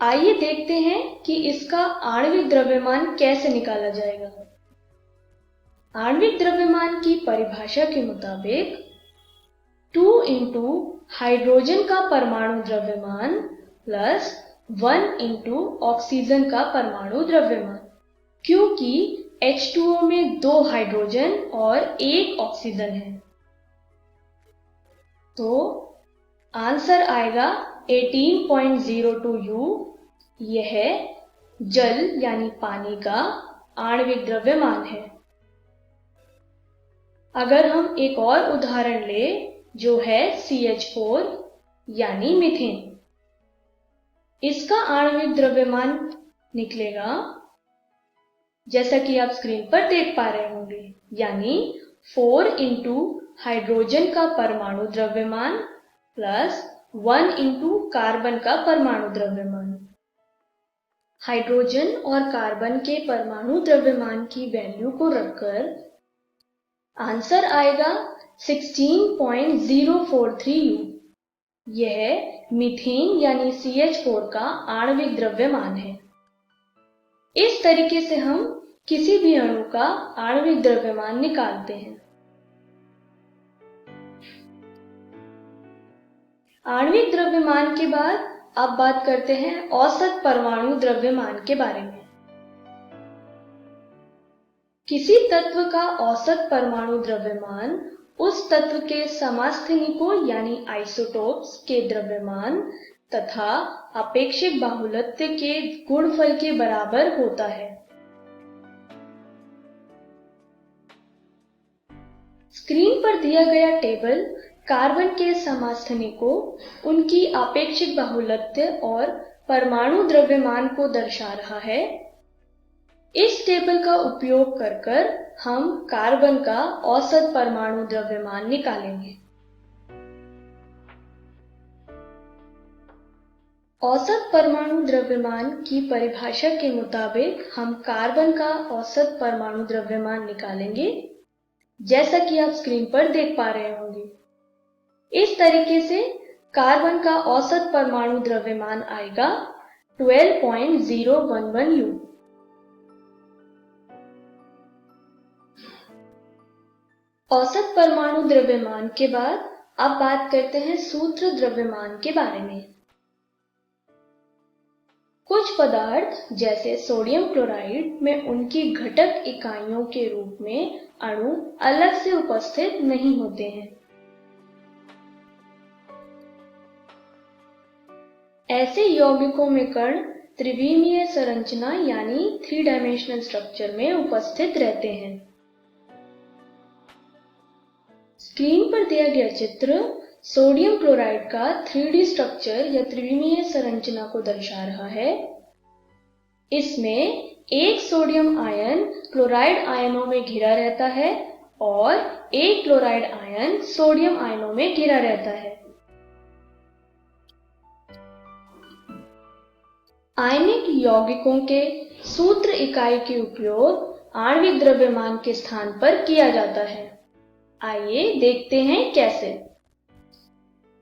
आइए देखते हैं कि इसका आणविक द्रव्यमान कैसे निकाला जाएगा। आणविक द्रव्यमान की परिभाषा के मुताबिक 2 × हाइड्रोजन का परमाणु द्रव्यमान प्लस 1 × ऑक्सीजन का परमाणु द्रव्यमान, क्योंकि H2O में 2 हाइड्रोजन और 1 ऑक्सीजन है। तो आंसर आएगा 18.02 U। यह जल यानी पानी का आणविक द्रव्यमान है। अगर हम एक और उदाहरण लें जो है CH4 यानी मीथेन, इसका आणविक द्रव्यमान निकलेगा जैसा कि आप स्क्रीन पर देख पा रहे होंगे, यानी 4 × हाइड्रोजन का परमाणु द्रव्यमान प्लस 1 × कार्बन का परमाणु द्रव्यमान। हाइड्रोजन और कार्बन के परमाणु द्रव्यमान की वैल्यू को रखकर आंसर आएगा 16.043 U। यह मीथेन यानी CH4 का आणविक द्रव्यमान है। इस तरीके से हम किसी भी अणु का आणविक द्रव्यमान निकालते हैं। आणविक द्रव्यमान के बाद अब बात करते हैं औसत परमाणु द्रव्यमान के बारे में। किसी तत्व का औसत परमाणु द्रव्यमान उस तत्व के समस्थानिकों यानी आइसोटोप्स के द्रव्यमान तथा अपेक्षिक बाहुल्यता के गुणनफल के बराबर होता है। स्क्रीन पर दिया गया टेबल कार्बन के समस्थानिकों, उनकी अपेक्षिक बाहुल्यता और परमाणु द्रव्यमान को दर्शा रहा है। इस टेबल का उपयोग कर हम कार्बन का औसत परमाणु द्रव्यमान निकालेंगे। औसत परमाणु द्रव्यमान की परिभाषा के मुताबिक हम कार्बन का औसत परमाणु द्रव्यमान निकालेंगे, जैसा कि आप स्क्रीन पर देख पा रहे होंगे। इस तरीके से कार्बन का औसत परमाणु द्रव्यमान आएगा 12.011 U। औसत परमाणु द्रव्यमान के बाद अब बात करते हैं सूत्र द्रव्यमान के बारे में। कुछ पदार्थ जैसे सोडियम क्लोराइड में उनकी घटक इकाइयों के रूप में अणु अलग से उपस्थित नहीं होते हैं। ऐसे यौगिकों में कण त्रिविमीय संरचना यानी 3 डायमेंशनल स्ट्रक्चर में उपस्थित रहते हैं। स्क्रीन पर दिया गया चित्र सोडियम क्लोराइड का 3D स्ट्रक्चर या त्रिविमीय संरचना को दर्शा रहा है। इसमें एक सोडियम आयन क्लोराइड आयनों में घिरा रहता है और एक क्लोराइड आयन सोडियम आयनों में घिरा रहता है। आयनिक यौगिकों के सूत्र इकाई के उपयोग आणविक द्रव्यमान के स्थान पर किया जाता है। आइए देखते हैं कैसे।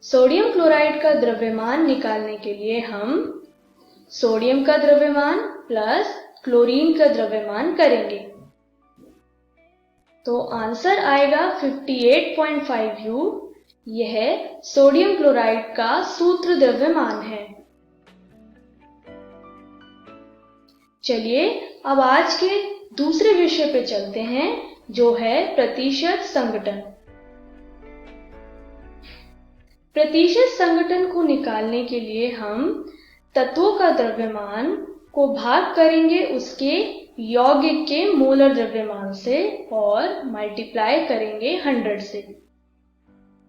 सोडियम क्लोराइड का द्रव्यमान निकालने के लिए हम सोडियम का द्रव्यमान प्लस क्लोरीन का द्रव्यमान करेंगे, तो आंसर आएगा 58.5 U। यह सोडियम क्लोराइड का सूत्र द्रव्यमान है। चलिए अब आज के दूसरे विषय पे चलते हैं, जो है प्रतिशत संघटन। प्रतिशत संघटन को निकालने के लिए हम तत्वों का द्रव्यमान को भाग करेंगे उसके यौगिक के मोलर द्रव्यमान से और मल्टीप्लाई करेंगे 100 से।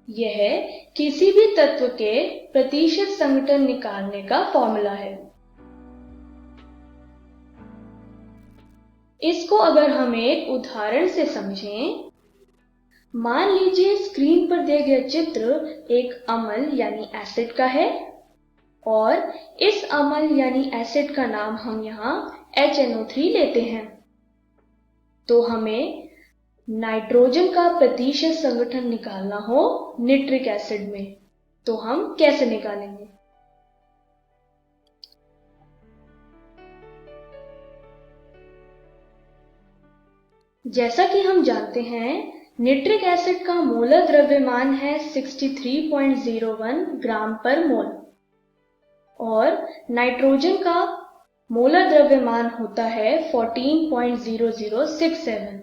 यह किसी भी तत्व के प्रतिशत संघटन निकालने का फॉर्मूला है। इसको अगर हम एक उदाहरण से समझें, मान लीजिए स्क्रीन पर दिया गया चित्र एक अम्ल यानी एसिड का है और इस अम्ल यानी एसिड का नाम हम यहाँ HNO3 लेते हैं। तो हमें नाइट्रोजन का प्रतिशत संघटन निकालना हो निट्रिक एसिड में, तो हम कैसे निकालेंगे? जैसा कि हम जानते हैं, निट्रिक एसिड का मोलर द्रव्यमान है 63.01 ग्राम पर मोल और नाइट्रोजन का मोलर द्रव्यमान होता है 14.0067।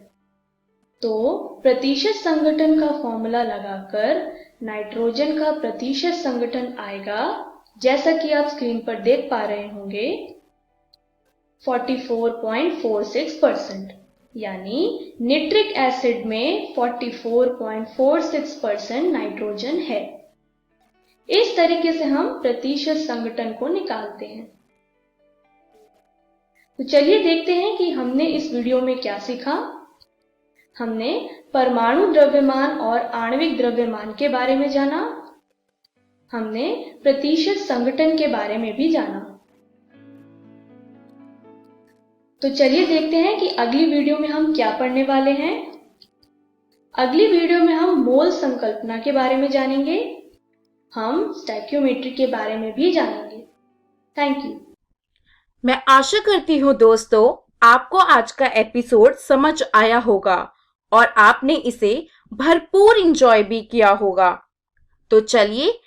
तो प्रतिशत संघटन का फॉर्मूला लगाकर नाइट्रोजन का प्रतिशत संघटन आएगा, जैसा कि आप स्क्रीन पर देख पा रहे होंगे, 44.46%। यानी निट्रिक एसिड में 44.46% नाइट्रोजन है। इस तरीके से हम प्रतिशत संघटन को निकालते हैं। तो चलिए देखते हैं कि हमने इस वीडियो में क्या सीखा। हमने परमाणु द्रव्यमान और आणविक द्रव्यमान के बारे में जाना। हमने प्रतिशत संघटन के बारे में भी जाना। तो चलिए देखते हैं कि अगली वीडियो में हम क्या पढ़ने वाले हैं। अगली वीडियो में हम मोल संकल्पना के बारे में जानेंगे। हम स्टोइकियोमेट्री के बारे में भी जानेंगे। Thank you. मैं आशा करती हूँ दोस्तों, आपको आज का एपिसोड समझ आया होगा और आपने इसे भरपूर एंजॉय भी किया होगा। तो चलिए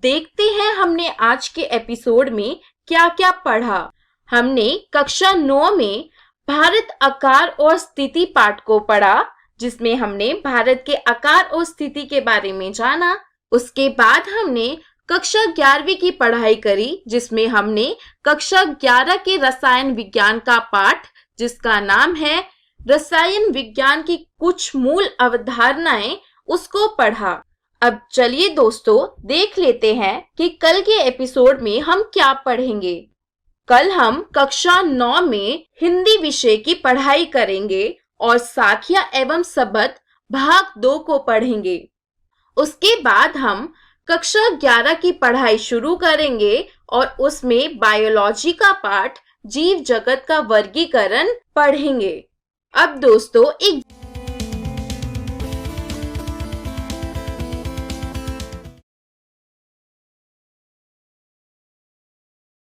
देखते हैं हमने आज के एपिसोड में क्या क्या पढ़ा। हमने कक्षा 9 में भारत आकार और स्थिति पाठ को पढ़ा, जिसमें हमने भारत के आकार और स्थिति के बारे में जाना। उसके बाद हमने कक्षा 11वीं की पढ़ाई करी, जिसमें हमने कक्षा 11 के रसायन विज्ञान का पाठ, जिसका नाम है रसायन विज्ञान की कुछ मूल अवधारणाएं, उसको पढ़ा। अब चलिए दोस्तों देख लेते हैं कि कल के एपिसोड में हम क्या पढ़ेंगे। कल हम कक्षा 9 में हिंदी विषय की पढ़ाई करेंगे और साखिया एवं सबद भाग 2 को पढ़ेंगे। उसके बाद हम कक्षा 11 की पढ़ाई शुरू करेंगे और उसमें बायोलॉजी का पाठ जीव जगत का वर्गीकरण पढ़ेंगे। अब दोस्तों एक